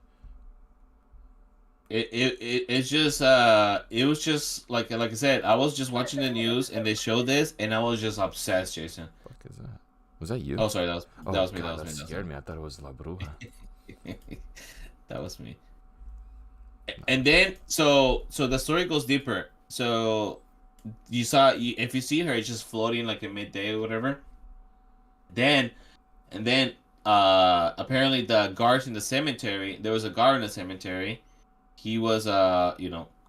It's just it was just like I said, I was just watching the news and they showed this and I was just obsessed, Jason. What the fuck is that? Was that you? Oh, sorry, that was me. God, That was me. scared me. I thought it was La Bruja. That was me. And then so the story goes deeper. So if you see her, it's just floating like in midday or whatever. Then apparently the guards in the cemetery. There was a guard in the cemetery. He was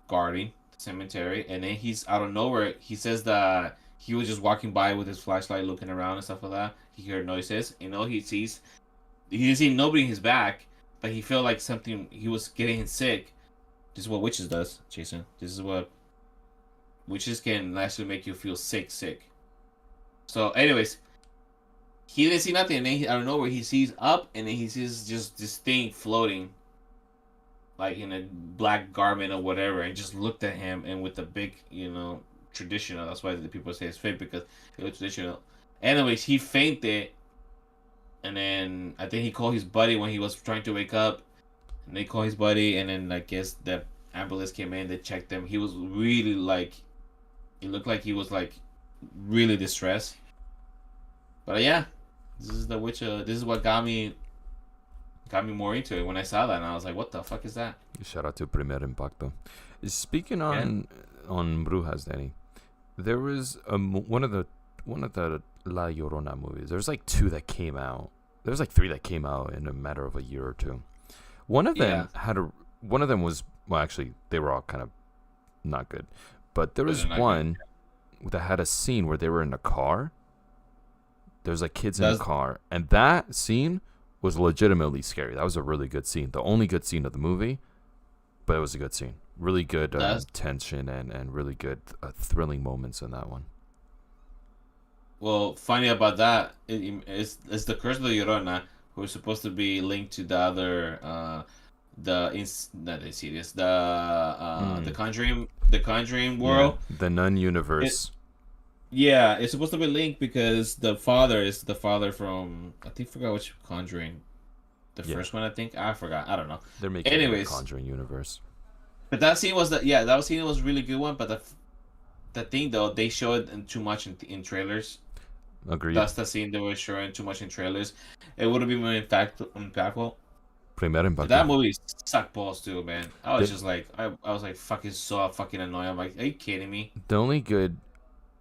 guarding the cemetery, and then he's out of nowhere. He says that he was just walking by with his flashlight, looking around and stuff like that. He heard noises. He didn't see nobody in his back, but he felt like something. He was getting sick. This is what witches does, Jason. This is what witches can actually make you feel sick. So, anyways, he didn't see nothing, and then out of nowhere he sees up, and then he sees just this thing floating, like in a black garment or whatever, and just looked at him, and with the big, traditional. That's why the people say it's fake, because it looks traditional. Anyways, he fainted, and then I think he called his buddy when he was trying to wake up, and they called his buddy, and then I guess the ambulance came in. They checked him. He was really it looked like he was like really distressed. But yeah, This is the Witcher. This is what got me more into it when I saw that, and I was like, "What the fuck is that?" Shout out to Primer Impacto. Speaking Yeah. on Brujas, Danny, there was one of the La Llorona movies. There's like two that came out. There's like three that came out in a matter of a year or two. One of them one of them was, well, actually they were all kind of not good, but there was one that had a scene where they were in a car. There's like kids in a car, and that scene was legitimately scary. That was a really good scene. The only good scene of the movie, but it was a good scene. Really good tension and really good thrilling moments in that one. Well, funny about that, it's the Curse of the Llorona, who is supposed to be linked to the other, not the Insidious, the Conjuring world, the Nun universe. It's supposed to be linked because the father is the father from, I think, forgot which Conjuring, the first one, I think. I forgot. I don't know. They're making a Conjuring universe. But that scene was that scene was a really good one. But the thing though, they showed too much in trailers. Agreed. That's the scene they were showing too much in trailers. It would have been more impactful. But that movie sucked balls too, man. I was just like, I was like, fucking so fucking annoying. I'm like, are you kidding me? The only good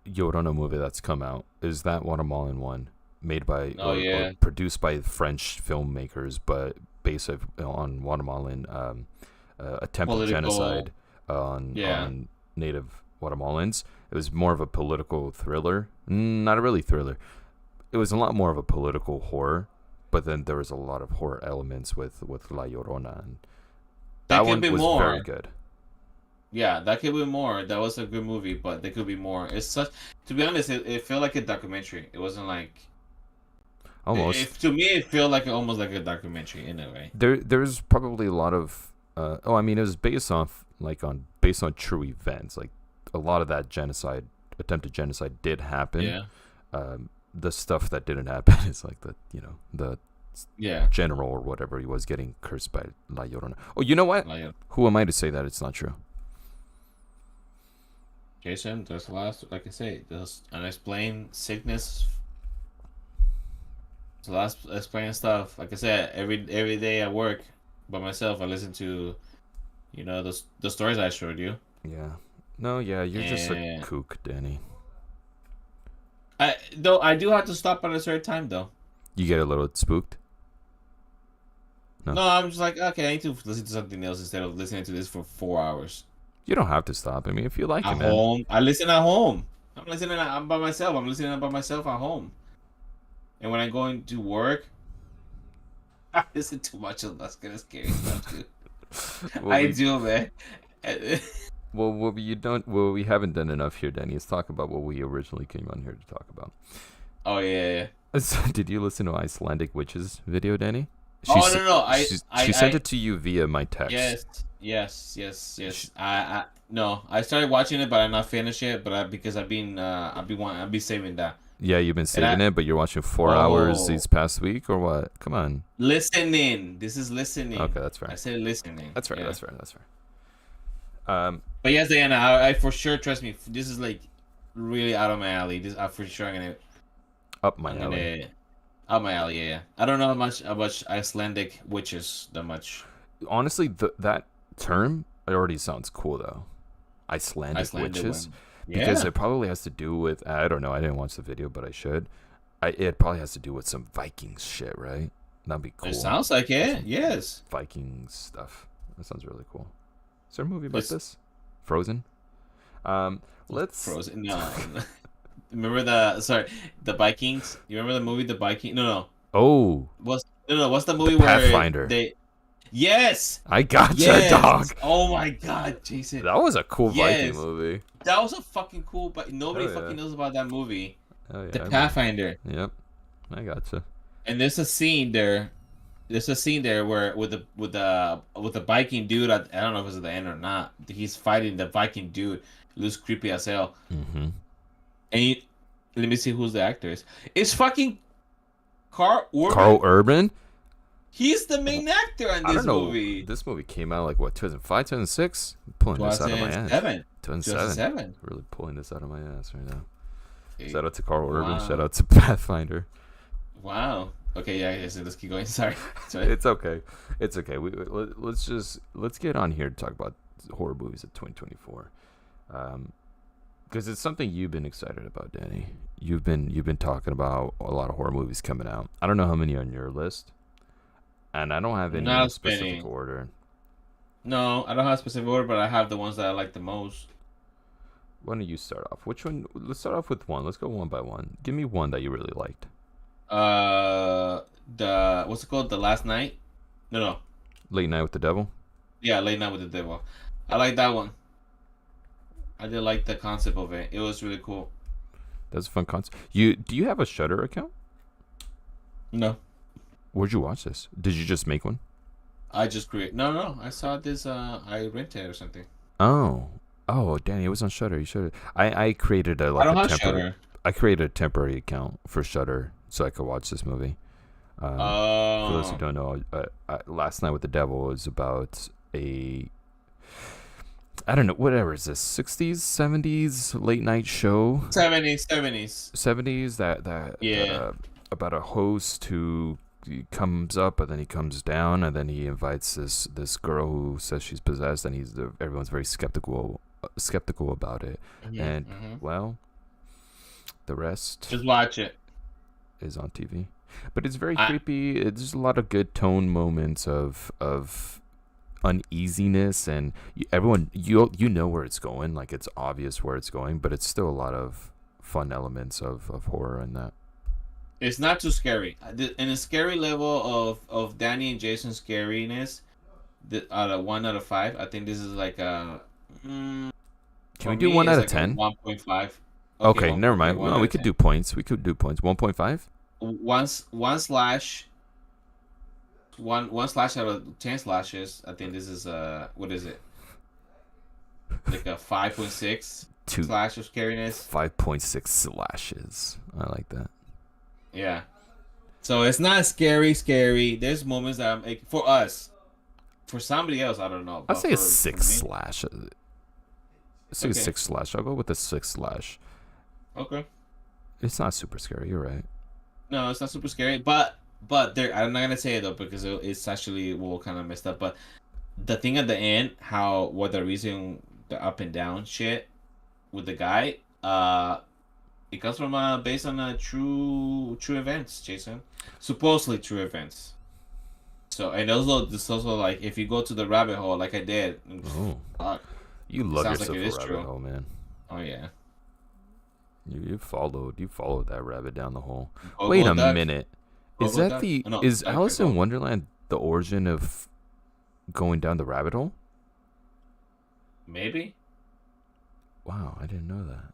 Llorona movie that's come out is that Guatemalan one, made by or produced by French filmmakers, but based on Guatemalan attempted genocide on native Guatemalans. It was more of a political thriller. Not a really thriller. It was a lot more of a political horror, but then there was a lot of horror elements with La Llorona. And that one was very good. Yeah, that could be more. That was a good movie, but there could be more. It's such, to be honest, it felt like a documentary. It wasn't like almost. To me, it felt like almost like a documentary in a way. There's probably a lot of it was based on true events. Like a lot of that attempted genocide did happen. Yeah. The stuff that didn't happen is like the general or whatever he was getting cursed by La Llorona. Oh, you know what? Who am I to say that it's not true? Jason, there's a lot, like I say, there's unexplained sickness. There's a lot of explained stuff. Like I said, every day at work by myself, I listen to, the stories I showed you. Yeah. No, yeah, you're just a kook, Danny. I do have to stop at a certain time, though. You get a little spooked? No, I'm just like, okay, I need to listen to something else instead of listening to this for 4 hours. You don't have to stop. I mean, if you like it, man. Home, I listen at home. I'm by myself. I'm listening by myself at home. And when I'm going to work, I listen too much of that kind of scary stuff, too. I do, man. What we haven't done enough here, Danny, is talk about what we originally came on here to talk about. Oh, yeah. So, did you listen to Icelandic Witches video, Danny? No. She sent it to you via my text. Yes. I started watching it, but I'm not finished yet. But because I've been saving that. Yeah, you've been saving it, but you're watching 4 hours these past week, or what? Come on. Listening. This is listening. Okay, that's fair. I said listening. That's fair. Yeah. That's fair. But yes, Diana, I for sure, trust me. This is like really out of my alley. This I for sure gonna up my alley. Up my alley, yeah. I don't know how much Icelandic witches that much. Honestly, that term, it already sounds cool though. Icelandic witches. Because it probably has to do with, I don't know, I didn't watch the video, but I should. It probably has to do with some Vikings shit, right? That'd be cool. It sounds like it, yes. Viking stuff. That sounds really cool. Is there a movie like this? Frozen? Frozen, no. Remember the Vikings? You remember the movie The Viking? No. Oh. What's the movie Pathfinder. where Yes! I gotcha, dog. Oh my god, Jason. That was a cool Viking movie. That was a fucking cool, but nobody fucking knows about that movie. Oh, yeah, The Pathfinder. Yep. I gotcha. And there's a scene there where with the Viking dude, I don't know if it's at the end or not. He's fighting the Viking dude. It looks creepy as hell. Mm-hmm. And let me see who's the actor is. It's fucking Carl Urban. Carl Urban? He's the main actor in this movie. This movie came out like what, 2005, 2006? I'm pulling this out of my ass. 2007. Really pulling this out of my ass right now. Shout out to Carl Urban. Shout out to Pathfinder. Wow. Okay, yeah, let's keep going. Sorry. Sorry. It's okay. It's okay. Let's get on here to talk about horror movies of 2024. Because it's something you've been excited about, Danny. You've been talking about a lot of horror movies coming out. I don't know how many are on your list, and I don't have any in Not specific spinning. order. No, I don't have a specific order, but I have the ones that I like the most. Why don't you start off? Which one? Let's start off with one. Let's go one by one. Give me one that you really liked. Uh, the what's it called? The Last Night? No. Late Night with the Devil. Yeah, Late Night with the Devil. I like that one. I did like the concept of it. It was really cool. That's a fun concept. Do you have a Shutter account? No, Where'd you watch this? Did you just make one? I just create. No. I saw this. I rented it or something. Oh, Danny, it was on Shutter. You should. I created a I like don't a have temporary. Shutter. I created a temporary account for Shutter so I could watch this movie. For those who Oh, don't know, Last Night with the Devil was about a, I don't know, whatever is this, 60s, 70s late night show, 70s. 70s Yeah. about a host who he comes up but then he comes down and then he invites this girl who says she's possessed and everyone's very skeptical about it, and well, the rest Just watch it. is on TV. But it's very I creepy. There's a lot of good tone moments of uneasiness, and everyone you know where it's going. Like it's obvious where it's going, but it's still a lot of fun elements of horror in that. It's not too scary. In a scary level of Danny and Jason's scariness, out of 1 out of 5, I think this is like a. Can For we do me, one it's out of like a 10? 1.5. Okay, One. never Okay, mind. one Well, out we of could 10. do points. We could do points. 1.5. One slash. One slash out of 10 slashes. I think this is what is it? Like a 5.6 Two slash of scariness. 5.6 slashes. I like that. Yeah. So it's not scary. There's moments that I'm like, for us. For somebody else, I don't know. I'll But say a for 6 me, slash. Say a okay. 6 slash. I'll go with a 6 slash. Okay. It's not super scary. You're right. No, it's not super scary, but there. I'm not gonna say it though because it's actually kind of messed up. But the thing at the end, what the reason the up and down shit with the guy, it comes from based on true events, Jason. Supposedly true events. So and also this also like if you go to the rabbit hole like I did, Oh, uh, you love sounds like yourself it a is rabbit true. hole, man. Oh yeah. You followed that rabbit down the hole. Go Wait go a duck. minute. Go Is go that duck. the Oh, no, is duck, Alice in go. Wonderland the origin of going down the rabbit hole? Maybe. Wow, I didn't know that.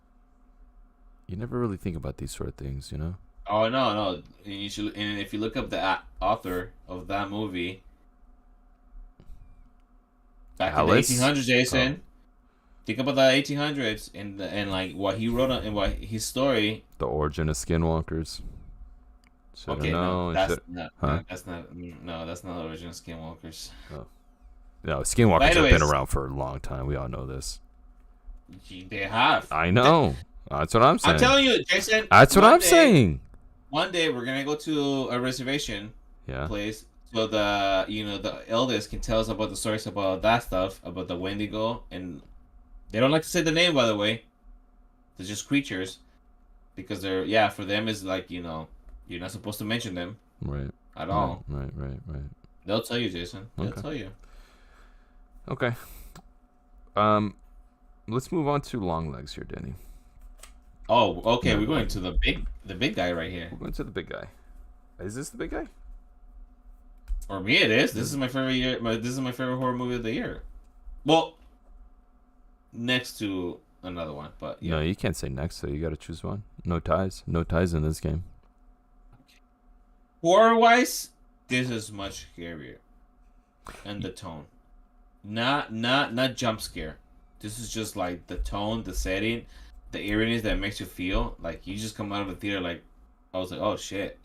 You never really think about these sort of things, you know? Oh no. You should, and if you look up the author of that movie back Alice? in the 1800s, Oh, Jason. Think about the 1800s and like what he wrote and what his story. the origin of skinwalkers. Should Okay, have no, known. that's Should, not. huh? That's not. No, that's not original Skinwalkers. Oh. No, But skinwalkers have been anyways, around for a long time. We all know this. they have. I know. That's what I'm saying. I'm telling you, Jason. That's what I'm saying. One day we're gonna go to a reservation Yeah. place so the elders can tell us about the stories about that stuff about the Wendigo, and they don't like to say the name, by the way. They're just creatures because they're for them is like you're not supposed to mention them Right. at all. Right. They'll tell you, Jason. They'll Okay. tell you. Okay. Let's move on to long legs here, Danny. Oh, okay. Yeah. We're going to the big guy right here. We're going to the big guy. Is this the big guy? For me, it is. This is my favorite year. This is my favorite horror movie of the year. Well, next to another one, but yeah. No, you can't say next, so you got to choose one. No ties. No ties in this game. Horror wise, this is much scarier, and the tone, not jump scare. This is just like the tone, the setting, the eeriness that makes you feel like you just come out of the theater like I was like, oh shit.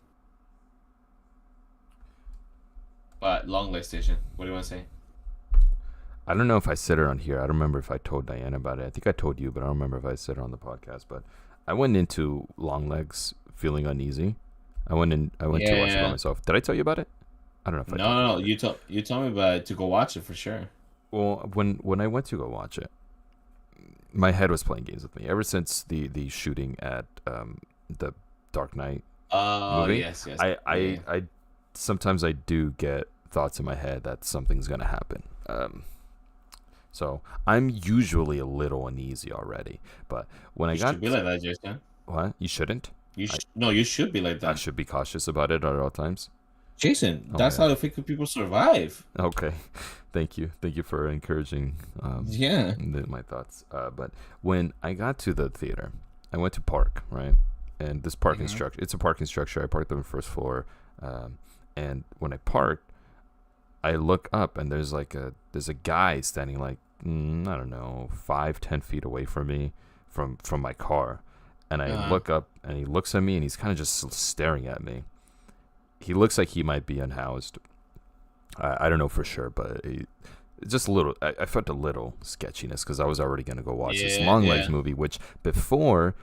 But long leg station. What do you want to say? I don't know if I said it on here. I don't remember if I told Diane about it. I think I told you, but I don't remember if I said it on the podcast. But I went into long legs feeling uneasy. I went to watch it by Yeah. myself. Did I tell you about it? I don't know if I No, told you no, no. about it. You told me about it to go watch it for sure. Well, when I went to go watch it, my head was playing games with me ever since the shooting at the Dark Knight Oh movie. yes, yes. Yeah. I sometimes I do get thoughts in my head that something's gonna happen. So I'm usually a little uneasy already. But when I You should got be like that, Jason. what you shouldn't, I No, you should be like I that, should be cautious about it at all times. Jason. Oh That's how yeah. the fake people survive. Okay. Thank you for encouraging Yeah. my thoughts. But when I got to the theater, I went to park, right? And this parking Hmm. structure, it's a parking structure. I parked on the first floor, and when I parked, I look up and there's a guy standing like I don't know 5-10 feet away from me from my car, and I Uh, look up and he looks at me and he's kind of just staring at me. He looks like he might be unhoused. I don't know for sure, but just a little. I felt a little sketchiness because I was already gonna go watch this yeah, Longlegs yeah. movie. Which before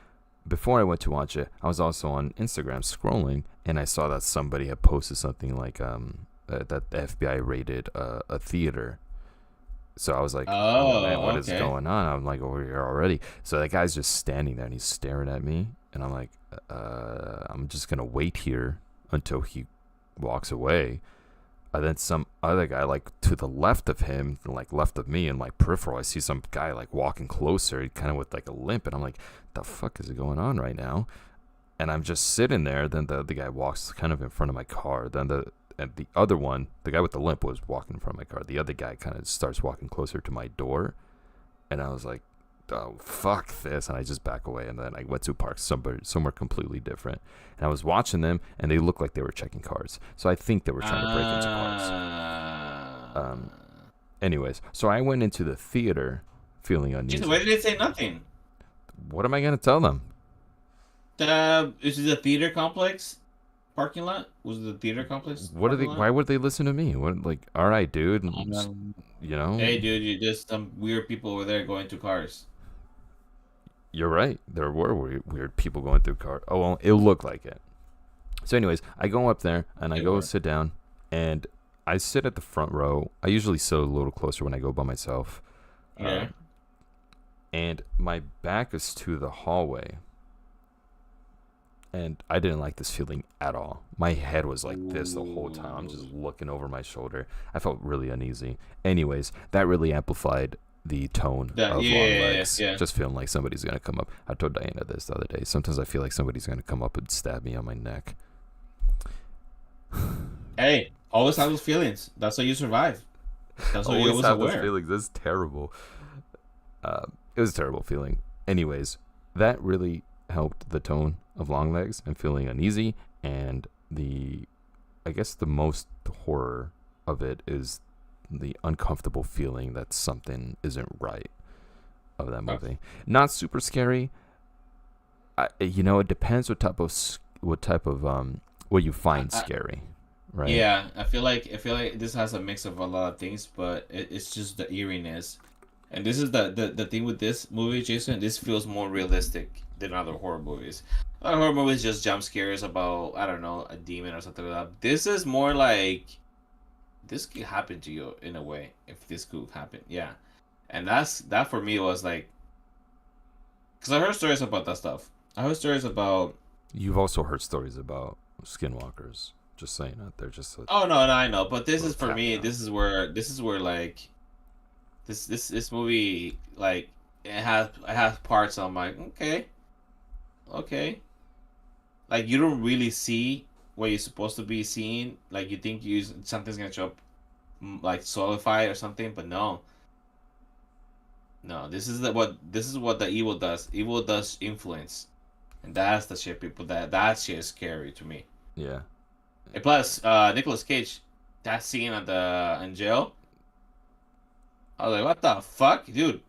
I went to watch it, I was also on Instagram scrolling, and I saw that somebody had posted something like that the FBI raided a theater. So I was like, oh man, Oh, what is okay. going on? I'm like over here already. So that guy's just standing there and he's staring at me, and I'm like, I'm just gonna wait here until he walks away. And then some other guy, like to the left of him, like left of me in my peripheral, I see some guy like walking closer, kind of with like a limp, and I'm like, the fuck is going on right now? And I'm just sitting there. Then the guy walks kind of in front of my car. Then the other one, the guy with the limp, was walking in front of my car. The other guy kind of starts walking closer to my door, and I was like, oh fuck this, and I just back away. And then I went to park somewhere completely different, and I was watching them, and they looked like they were checking cars, so I think they were trying to break into cars. Uh, Anyways, so I went into the theater feeling Jason, why uneasy. did they say nothing? What am I gonna tell them? Is it the theater complex parking lot? Was it the theater complex What are they? parking lot? Why would they listen to me? What, like, all right, dude, Um, you know, hey, dude, you just some weird people over there going to cars. you're right. There were weird people going through car. Oh well, it looked like it. So, anyways, I go up there and I They go were. sit down, and I sit at the front row. I usually sit a little closer when I go by myself, Yeah. and my back is to the hallway. And I didn't like this feeling at all. My head was like this the whole time. I'm just looking over my shoulder. I felt really uneasy. Anyways, that really amplified the tone That, of yeah, Long yeah, yeah, Legs. yeah. Just feeling like somebody's going to come up. I told Diana this the other day. Sometimes I feel like somebody's going to come up and stab me on my neck. Hey, always have those feelings. That's how you survive. That's how you Always always have those aware. feelings. This is terrible. It was a terrible feeling. Anyways, that really helped the tone of Long Legs and feeling uneasy. And I guess the most horror of it is the uncomfortable feeling that something isn't right of that movie. Not super scary. It depends what you find I, scary, right? Yeah, I feel like this has a mix of a lot of things, but it's just the eeriness. And this is the thing with this movie, Jason. This feels more realistic than other horror movies. Other horror movies just jump scares about, I don't know, a demon or something like that. This is more like this could happen to you in a way if this could happen. Yeah, and that for me was like, because I heard stories about that stuff. I heard stories about. You've also heard stories about skinwalkers. Just saying that they're just a Oh no, no, I know, but this little is for me. caveat. This is where like this movie, like, it has parts I'm like, okay, okay, like you don't really see what you're supposed to be seeing. Like you think something's gonna show up, like solidified or something, but no, no. This is what the evil does. Evil does influence, and that's the shit people that shit is scary to me. Yeah. And plus, Nicolas Cage, that scene at the in jail, I was like, what the fuck, dude?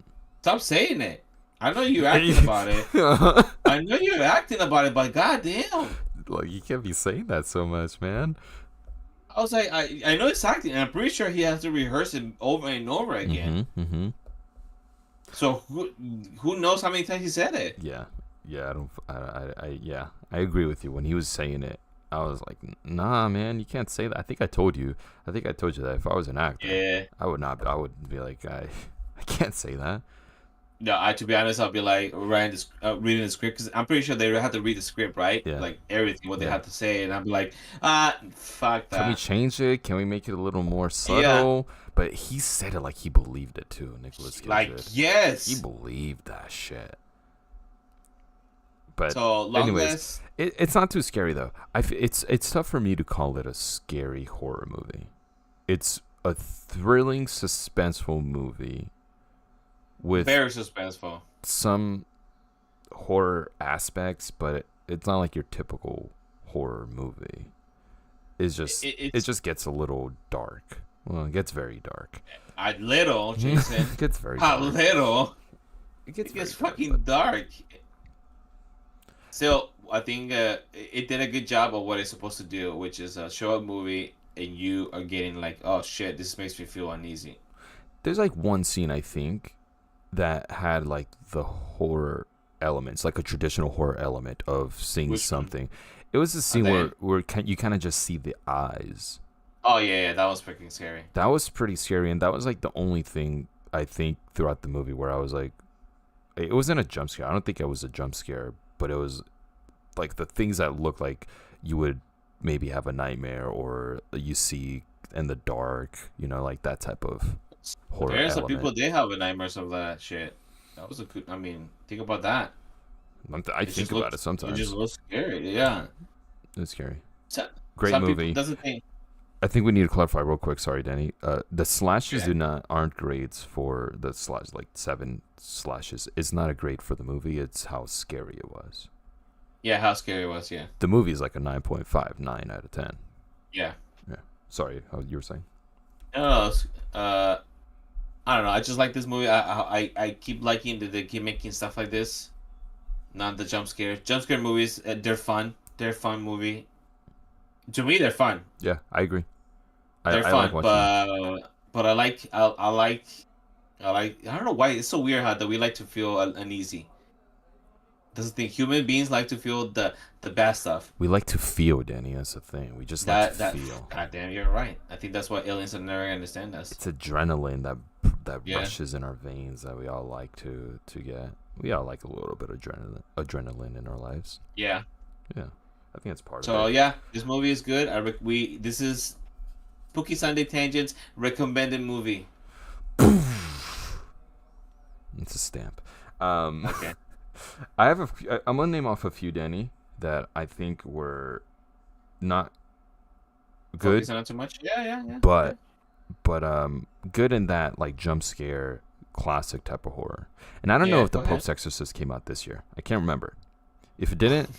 Stop saying it. I know you're acting about it. I know you're acting about it, but goddamn. Like, you can't be saying that so much, man. I was like, I know it's acting, and I'm pretty sure he has to rehearse it over and over again. Mm-hmm. So who knows how many times he said it? Yeah. Yeah, I don't. Yeah, I agree with you. When he was saying it, I was like, nah, man, you can't say that. I think I told you. I think I told you that if I was an actor, Yeah. I would not. I would be like, I can't say that. No, to be honest, I'll be like reading the script because I'm pretty sure they have to read the script, right? Yeah, Like everything what they yeah. have to say, and I'm like, fuck Can we that. change it? Can we make it a little more Yeah, subtle? But he said it like he believed it too. Nicholas Cage like did. He yes. believed that shit. But So long anyways, list. it's not too scary though. It's tough for me to call it a scary horror movie. It's a thrilling, suspenseful movie with Very suspenseful. some horror aspects, but it's not like your typical horror movie. It It's just gets a little dark. Well, it gets very dark. a little, Jason. It gets very A dark. little. It gets It gets very fucking dark. dark. Still, I think it did a good job of what it's supposed to do, which is show a movie and you are getting like, oh shit, this makes me feel uneasy. There's like one scene I think that had like the horror elements, like a traditional horror element of seeing Which one? something. It was the scene Okay. where you kind of just see the eyes. Oh yeah, that was freaking scary. That was pretty scary, and that was like the only thing I think throughout the movie where I was like, it wasn't a jump scare. I don't think it was a jump scare, but it was like the things that look like you would maybe have a nightmare or you see in the dark, like that type of horror There's some element. people they have nightmares of that shit. That was a good. I mean, think about that. I It think just about looks. it sometimes. It just looks scary. Yeah. It's scary. So, Great some movie. people doesn't think. I think we need to clarify real quick. Sorry, Danny. The slashes Yeah. aren't grades for the slash, like 7 slashes. It's not a grade for the movie. It's how scary it was. Yeah, how scary it was. Yeah. The movie is like a 9.5, 9 out of 10. Yeah. Yeah. Sorry, you were saying. No, I don't know. I just like this movie. I keep liking that they keep making stuff like this. Not the jump scare. Jump scare movies, they're fun. They're a fun movie. To me, they're fun. Yeah, I agree. They're I fun, like watching them. but I like. I don't know why it's so weird how that we like to feel uneasy. Doesn't think human beings like to feel the bad stuff. We like to feel, Danny. That's the thing. We just like to That feel. goddamn, you're right. I think that's why aliens will never understand us. It's adrenaline that Yeah. rushes in our veins that we all like to get. We all like a little bit of adrenaline in our lives. Yeah. Yeah, I think it's part So of it. yeah, this movie is good. This is Spooky Sunday Tangents recommended movie. It's a stamp. Okay. I'm gonna name off a few, Danny, that I think were not good, Focus on not too much. Yeah. but good in that like jump scare classic type of horror. And I don't know Yeah, if the go ahead. Pope's Exorcist came out this year. I can't remember. If it didn't,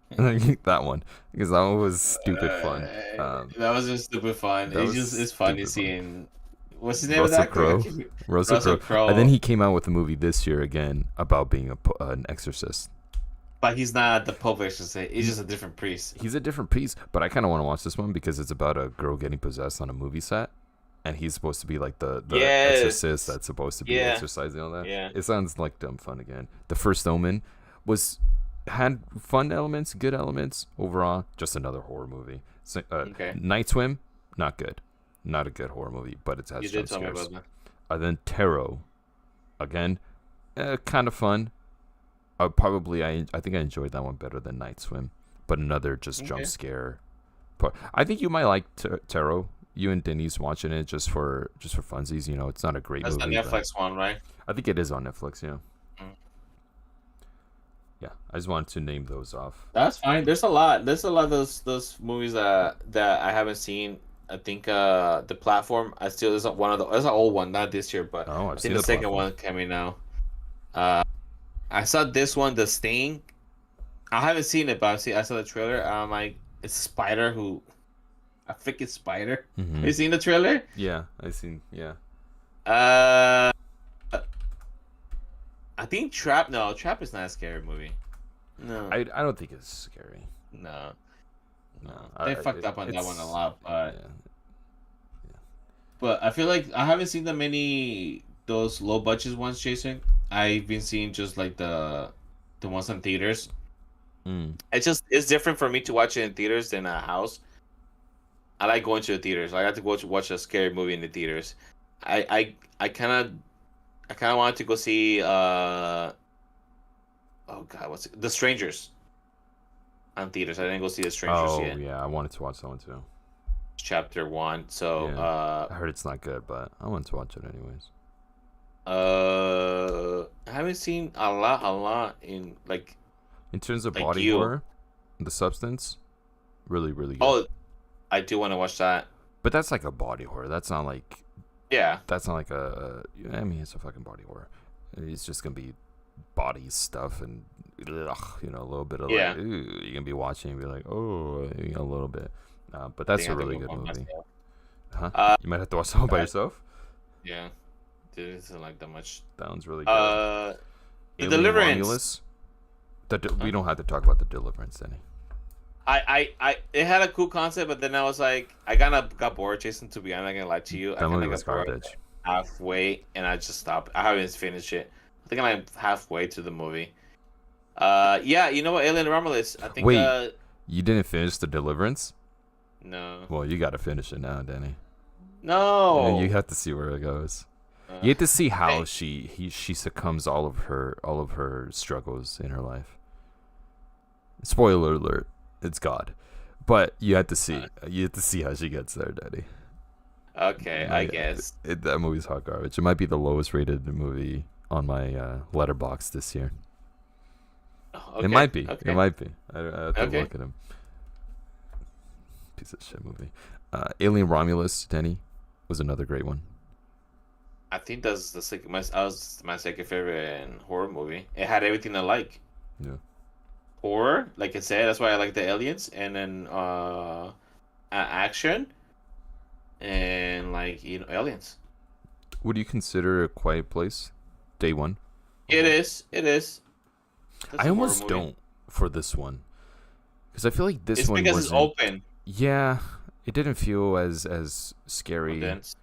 that one, because that one was stupid fun. That was just stupid fun. that It's was funny stupid fun. seeing what's his name of Russell that actor? Crowe. Russell Crowe. And then he came out with a movie this year again about being an exorcist. But he's not the Pope Exorcist. He's just a different priest. He's a different piece, but I kind of want to watch this one because it's about a girl getting possessed on a movie set, and he's supposed to be like the Yes. exorcist that's supposed to be Yeah. exorcising all that. Yeah. It sounds like dumb fun again. The First Omen had fun elements, good elements overall. Just another horror movie. So, Okay. Night Swim, not good, not a good horror movie, but it has You jump did tell me scares. about Then Tarot, again, kind of fun. I think I enjoyed that one better than Night Swim, but another just jump Okay. scare. I think you might like Tarot. You and Denise watching it just for funsies. It's not a great that. That's the movie. but Netflix one, right? I think it is on Netflix. Yeah. Mm. Yeah, I just wanted to name those off. That's fine. There's a lot. There's a lot of those movies that I haven't seen. I think the platform I still is one of the. It's an old one, not this year, but Oh, I I've think seen the the second platform. one coming now. I saw this one, The Sting. I haven't seen it, but I saw the trailer. I'm like, it's a spider who, a freaking spider. Mhm. Have you seen the trailer? Yeah, I seen. Yeah. Uh, I think Trap. No, Trap is not a scary movie. No, I don't think it's scary. no. No, They fucked up on that one a lot, but Yeah. but I feel like I haven't seen that many those low budget ones, Jason. I've been seeing just like the ones in theaters. Mm. It's different for me to watch it in theaters than a house. I like going to the theaters. I like to go to watch a scary movie in the theaters. I I I kind of I kind of wanted to go see oh god, what's it? The Strangers on theaters. I didn't go see The Strangers Oh yet. yeah, I wanted to watch that one too. Chapter 1. So Yeah, I heard it's not good, but I wanted to watch it anyways. I haven't seen a lot in In terms of like body you. horror, The Substance, really really good. Oh, I do want to watch that. But that's like a body horror. Yeah. That's not like a. I mean, it's a fucking body horror. It's just gonna be body stuff and a little bit of Yeah. like you're gonna be watching and be like, oh, a little bit. But I that's think I a have to really go good on movie. myself. Huh? Uh, You might have to watch that one by uh, yourself. yeah. Dude, isn't like that much. That one's really good. The Alien Deliverance. Romulus. We Huh? don't have to talk about the Deliverance, Danny. It had a cool concept, but then I was like, I kind of got bored, Jason. To be honest, I'm not gonna lie to you. I That kind movie of was got bored garbage. halfway, and I just stopped. I haven't finished it. I think I'm like halfway to the movie. Yeah, you know what, Alien Romulus. I think. Wait. You didn't finish the Deliverance? No. Well, you gotta finish it now, Danny. No. You have to see where it goes. Uh, You have to see how hey, she succumbs all of her struggles in her life. Spoiler alert, it's God. But you have to see. You have to see how she gets there, Daddy. okay, I guess. That movie's hot garbage. It might be the lowest rated movie on my letterbox this year. Okay, It might be. Okay. It might be. I have to Okay. look at him. Piece of shit movie. Alien Romulus, Denny, was another great one. I think that's the second. My second favorite horror movie. It had everything I like. Yeah. Horror, like I said, that's why I like the aliens, and then action, and aliens. Would you consider A Quiet Place day one? It is. It is. That's I a horror almost movie. don't for this one because I feel like this It's one because it's wasn't. open. Yeah, it didn't feel as scary Dense.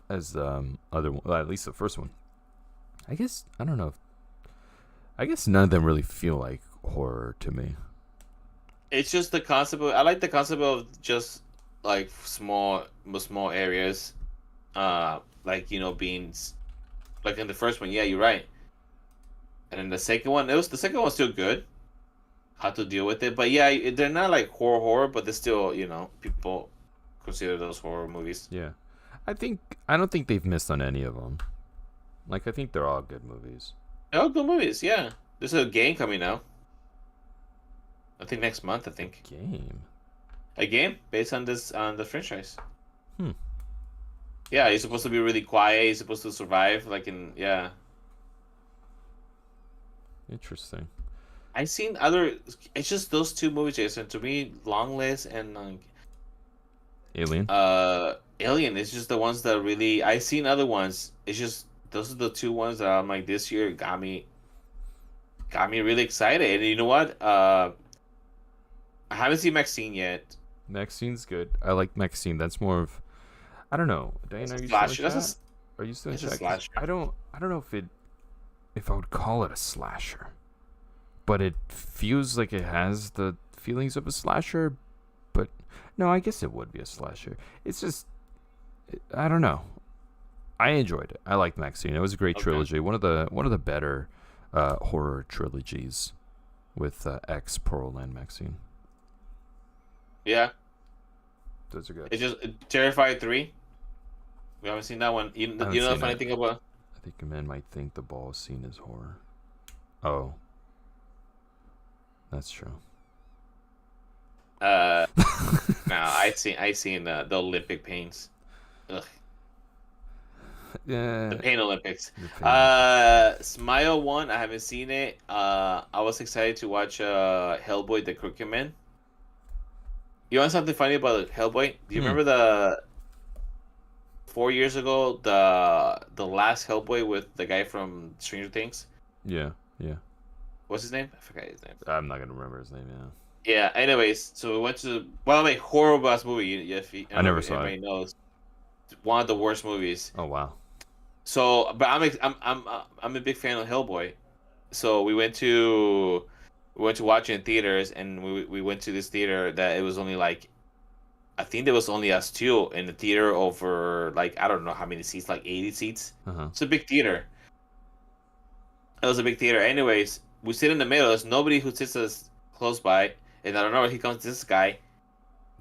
as the other one. Well, at least the first one. I guess I don't know. I guess none of them really feel like horror to me. It's just the concept of. I like the concept of just like small areas, being like in the first one. Yeah, you're right. And then the second one, the second one's still good. How to deal with it, but yeah, they're not like horror, but they're still people consider those horror movies. Yeah, I don't think they've missed on any of them. Like I think they're all good movies. They're all good movies. Yeah, there's a game coming out. I think next month. I think Game. a game based on the franchise. Hmm. Yeah, he's supposed to be really quiet. He's supposed to survive. Yeah. Interesting. I seen other. It's just those two movies, Jason. To me, Long List and Alien. Alien. It's just the ones that really. I seen other ones. It's just those are the two ones that I'm like this year got me really excited. And you know what? I haven't seen Maxine yet. Maxine's good. I like Maxine. That's more of. I don't know. Diane, It's are a you slasher. still in chat? Are you still in It's a chat? 'Cause slasher. I don't know if I would call it a slasher, but it feels like it has the feelings of a slasher. But no, I guess it would be a slasher. It's just I don't know. I enjoyed it. I liked Maxine. It was a great Okay. trilogy. One of the better horror trilogies with X, Pearl, and Maxine. Yeah, Those are good. it's just Terrified 3. We haven't seen that one. You haven't know the seen funny it. thing about I think a man might think the ball scene is horror. Oh, that's true. no, I seen the Olympic pains. Ugh, Yeah. the Pain Olympics. the pain. Smile 1, I haven't seen it. I was excited to watch Hellboy the Crooked Man. You want something funny about Hellboy? Do you remember the 4 years ago the last Hellboy with the guy from Stranger Things? Yeah. What's his name? I forgot his name. I'm not gonna remember his name. Yeah. Yeah. Anyways, so we went to horrible ass movie. I never saw it. Everybody knows one of the worst movies. Oh wow. So, but I'm a big fan of Hellboy. So we went to we went to watch it in theaters, and we went to this theater that it was only like, I think there was only us two in the theater over like I don't know how many seats, like 80 seats. Uh-huh. It's a big theater. It was a big theater. Anyways, we sit in the middle. There's nobody who sits us close by, and I don't know. He comes this guy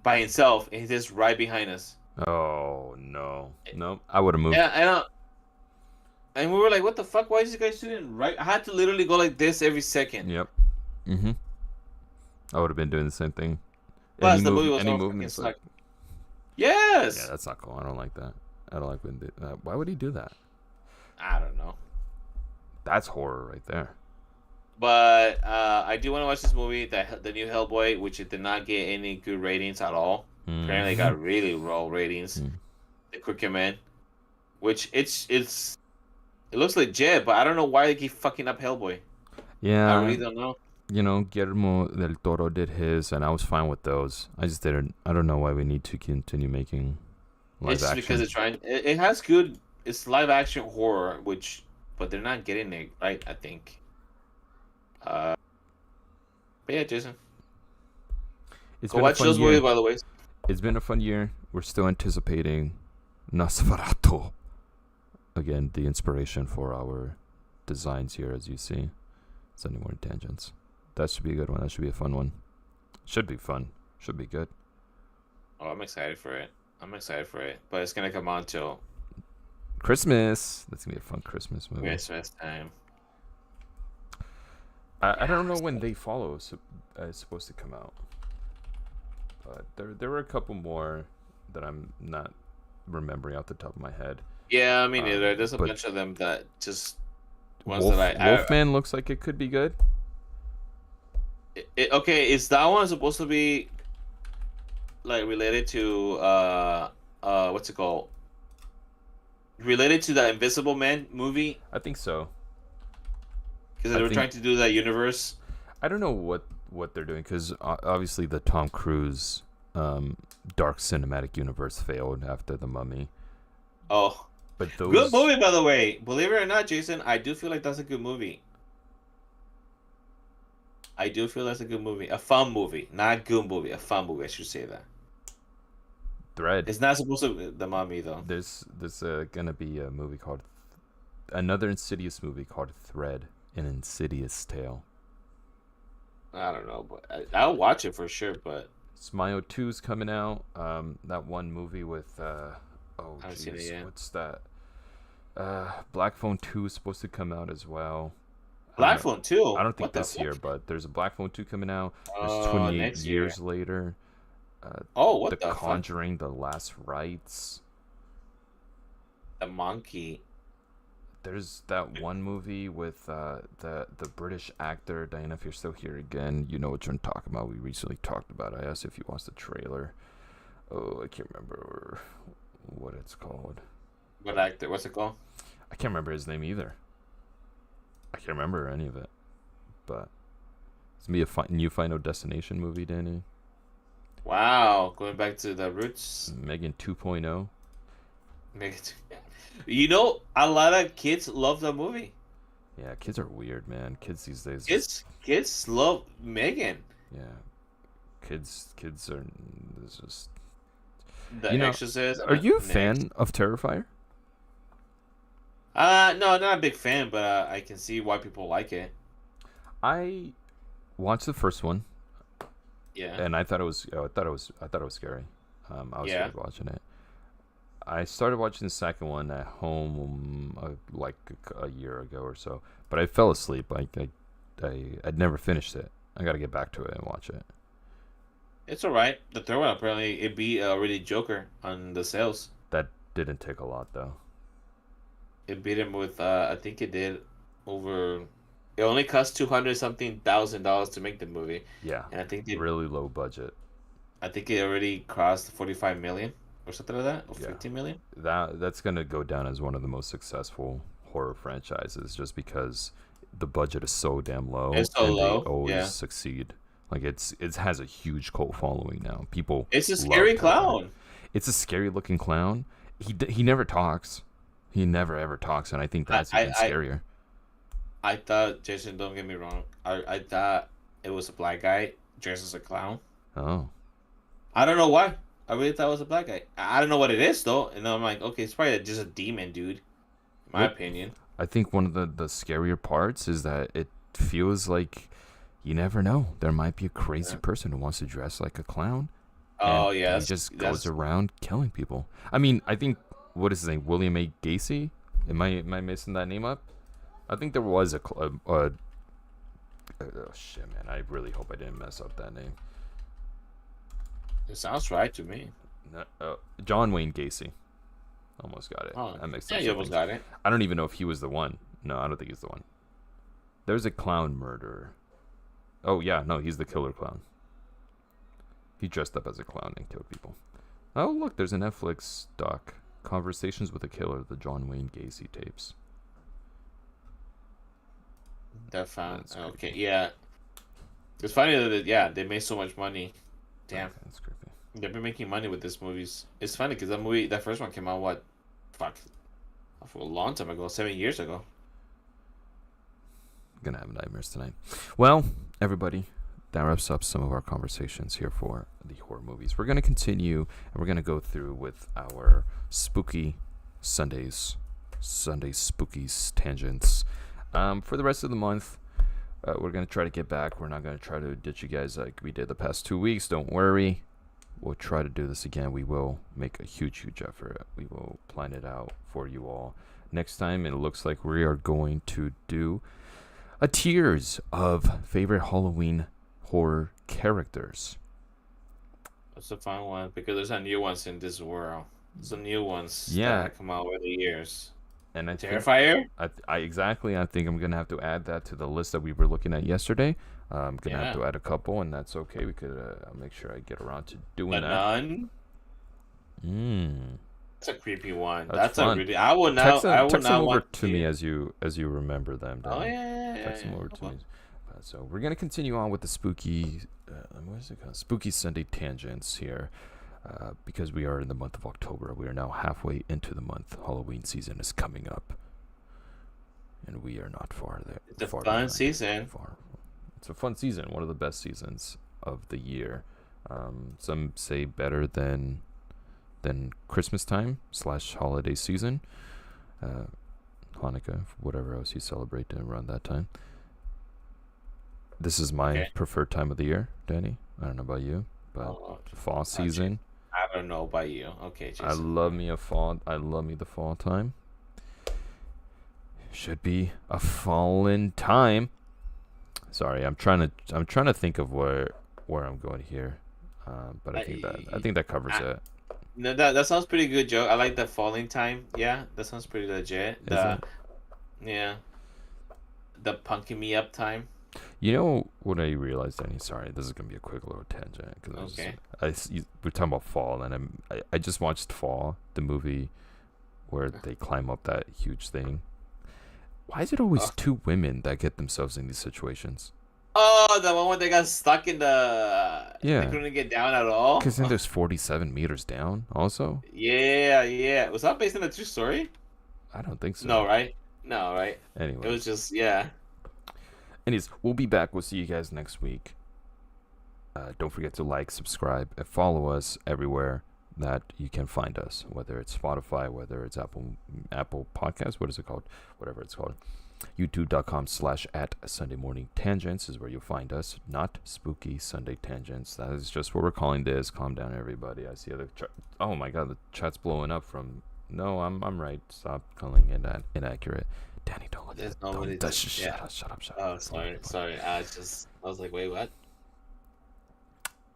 by himself, and he's just right behind us. Oh no, no, I would have moved. Yeah, and we were like, "What the fuck? Why is this guy sitting right?" I had to literally go like this every second. Yep. Mm-hmm. I would have been doing the same thing. Plus, the movie was any all movements fucking like, yes. yeah, that's not cool. I don't like that. I don't like when why would he do that? I don't know. That's horror right there. But I do want to watch this movie, the new Hellboy, which it did not get any good ratings at all. Apparently, it got really low ratings. The Crooked Man, which it looks legit, but I don't know why they keep fucking up Hellboy. Yeah, I really don't know. You know, Guillermo del Toro did his, and I was fine with those. I just didn't. I don't know why we need to continue making live action. It's because it's trying. It has good. It's live action horror, but they're not getting it right. I think. But yeah, Jason. Go watch those movies, by the way. It's been a fun year. We're still anticipating Nosferatu. Again, the inspiration for our designs here, as you see. Sunday Morning Tangents. That should be a good one. That should be a fun one. Should be fun. Should be good. Oh, I'm excited for it. But it's gonna come on till Christmas. That's gonna be a fun Christmas movie. Christmas time. I don't know when They Follow is supposed to come out. But there were a couple more that I'm not remembering off the top of my head. Yeah, I mean, there's a bunch of them that just Wolfman looks like it could be good. Okay, is that one supposed to be like related to what's it called? Related to the Invisible Man movie? I think so. Because they were trying to do that universe. I don't know what they're doing, because obviously the Tom Cruise dark cinematic universe failed after The Mummy. Oh, but those... good movie, by the way. Believe it or not, Jason, I do feel like that's a good movie. I do feel that's a good movie. A fun movie. Not a good movie. A fun movie, I should say that. Thread. It's not supposed to be The Mummy, though. There's gonna be a movie called... Another Insidious movie called Thread. An Insidious Tale. I don't know, but I'll watch it for sure, but... Smile 2's coming out. That one movie with... oh, jeez. What's that? Black Phone 2 is supposed to come out as well. Black Phone 2? I don't think this year, but there's a Black Phone 2 coming out. There's 28 years later. What the Conjuring, fuck? The Last Rites. The Monkey. There's that one movie with the British actor. Diana, if you're still here again, you know what you're talking about. We recently talked about it. I asked if you watched the trailer. Oh, I can't remember what it's called. What actor? What's it called? I can't remember his name either. I can't remember any of it. But it's gonna be a new Final Destination movie, Danny. Wow, going back to the roots. Megan 2.0. You know, a lot of kids love the movie. Yeah, kids are weird, man. Kids these days. Kids love Megan. Yeah, kids are just. The Exorcist. Are you a fan of Terrifier? No, not a big fan, but I can see why people like it. I watched the first one. Yeah. And I thought it was scary. I was scared watching it. I started watching the second one at home like a year ago or so, but I fell asleep. I'd never finished it. I got to get back to it and watch it. It's alright. The third one apparently it beat already Joker on the sales. That didn't take a lot though. It beat him with I think it did over. It only cost $200,000 to make the movie. Yeah. And I think really low budget. I think it already crossed 45 million or something like that, or 15 million. That's gonna go down as one of the most successful horror franchises, just because the budget is so damn low. It's so low. They always succeed. Like it has a huge cult following now. People. It's a scary clown. It's a scary looking clown. He never talks. He never ever talks, and I think that's even scarier. I thought, Jason, don't get me wrong. I thought it was a black guy dressed as a clown. Oh, I don't know why. I really thought it was a black guy. I don't know what it is though, and I'm like, okay, it's probably just a demon, dude. In my what? opinion. I think one of the scarier parts is that it feels like you never know. There might be a crazy Yeah. person who wants to dress like a clown, and Oh yeah, he just goes around killing people. I mean, I think what is his name? William A. Gacy. Am I missing that name up? I think there was oh shit, man. I really hope I didn't mess up that name. it sounds right to me. No, John Wayne Gacy. Almost got it. Oh, I mixed yeah, up you some almost things. got it. I don't even know if he was the one. No, I don't think he's the one. There's a clown murderer. Oh yeah, no, he's the killer clown. He dressed up as a clown and killed people. Oh look, there's a Netflix doc. Conversations with a Killer, the John Wayne Gacy tapes. That found That's okay. creepy. Yeah, it's funny that they made so much money. Damn, Okay, that's creepy. they've been making money with these movies. It's funny because that first one came out what, fuck, for a long time ago, 7 years ago. Gonna have nightmares tonight. Well, everybody, that wraps up some of our conversations here for the horror movies. We're gonna continue and we're gonna go through with our spooky Sunday spooky tangents. For the rest of the month, we're gonna try to get back. We're not gonna try to ditch you guys like we did the past 2 weeks. Don't worry. We'll try to do this again. We will make a huge effort. We will plan it out for you all. Next time, it looks like we are going to do a tiers of favorite Halloween horror characters. It's a fun one because there's some new ones in this world. Some new ones Yeah. that come out over the years. And I think Terrifier? I exactly. I think I'm gonna have to add that to the list that we were looking at yesterday. I'm gonna have Yeah. to add a couple, and that's okay. We could I'll make sure I get around to doing The that. Nun? That's a creepy one. That's That's a fun. really. I would Text not. I would them not over want to me as you remember them. Oh Danny. yeah. Text them over to Okay. me. So we're gonna continue on with the spooky, what is it called? Spooky Sunday Tangents here, because we are in the month of October. We are now halfway into the month. Halloween season is coming up, and we are not far there. It's a far fun behind. season. It's a fun season. One of the best seasons of the year. Some say better than Christmas time / holiday season, Hanukkah, whatever else you celebrate around that time. This is my Okay. preferred time of the year, Danny. I don't know about you, but Oh, fall season. I don't know about you. Okay, I Jason. love me a fall. I love me the fall time. Should be a fallen time. Sorry, I'm trying to think of where I'm going here, but I think that covers it. No, that sounds pretty good, Joe. I like the falling time. Yeah, that sounds pretty legit. Is it? Yeah, the punking me up time. You know what I realized, Danny? Sorry, this is gonna be a quick little tangent because Okay. we're talking about Fall, and I just watched Fall, the movie where they climb up that huge thing. Why is it always two women that get themselves in these situations? Oh, the one where they got stuck in the. Yeah. They couldn't get down at all. Because then there's 47 meters down. Also, Yeah. Was that based on a true story? I don't think so. No, right? No, right? Anyway, It was just yeah. anyways, we'll be back. We'll see you guys next week. Don't forget to like, subscribe, and follow us everywhere that you can find us, whether it's Spotify, whether it's Apple Podcasts, what is it called? Whatever it's called. YouTube.com/@Sunday Morning Tangents is where you'll find us, not Spooky Sunday Tangents. That is just what we're calling this. Calm down, everybody. I see other oh my god, the chat's blowing up from. No, I'm right. Stop calling it inaccurate. Danny, don't look at it. Shut up. Oh, sorry. I was like, wait, what?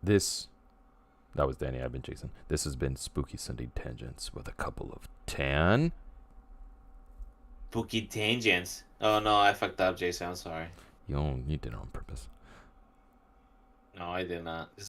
That was Danny. I've been Jason. This has been Spooky Sunday Tangents with a couple of Spooky tangents. Oh no, I fucked up, Jason. I'm sorry. You did it on purpose. No, I did not.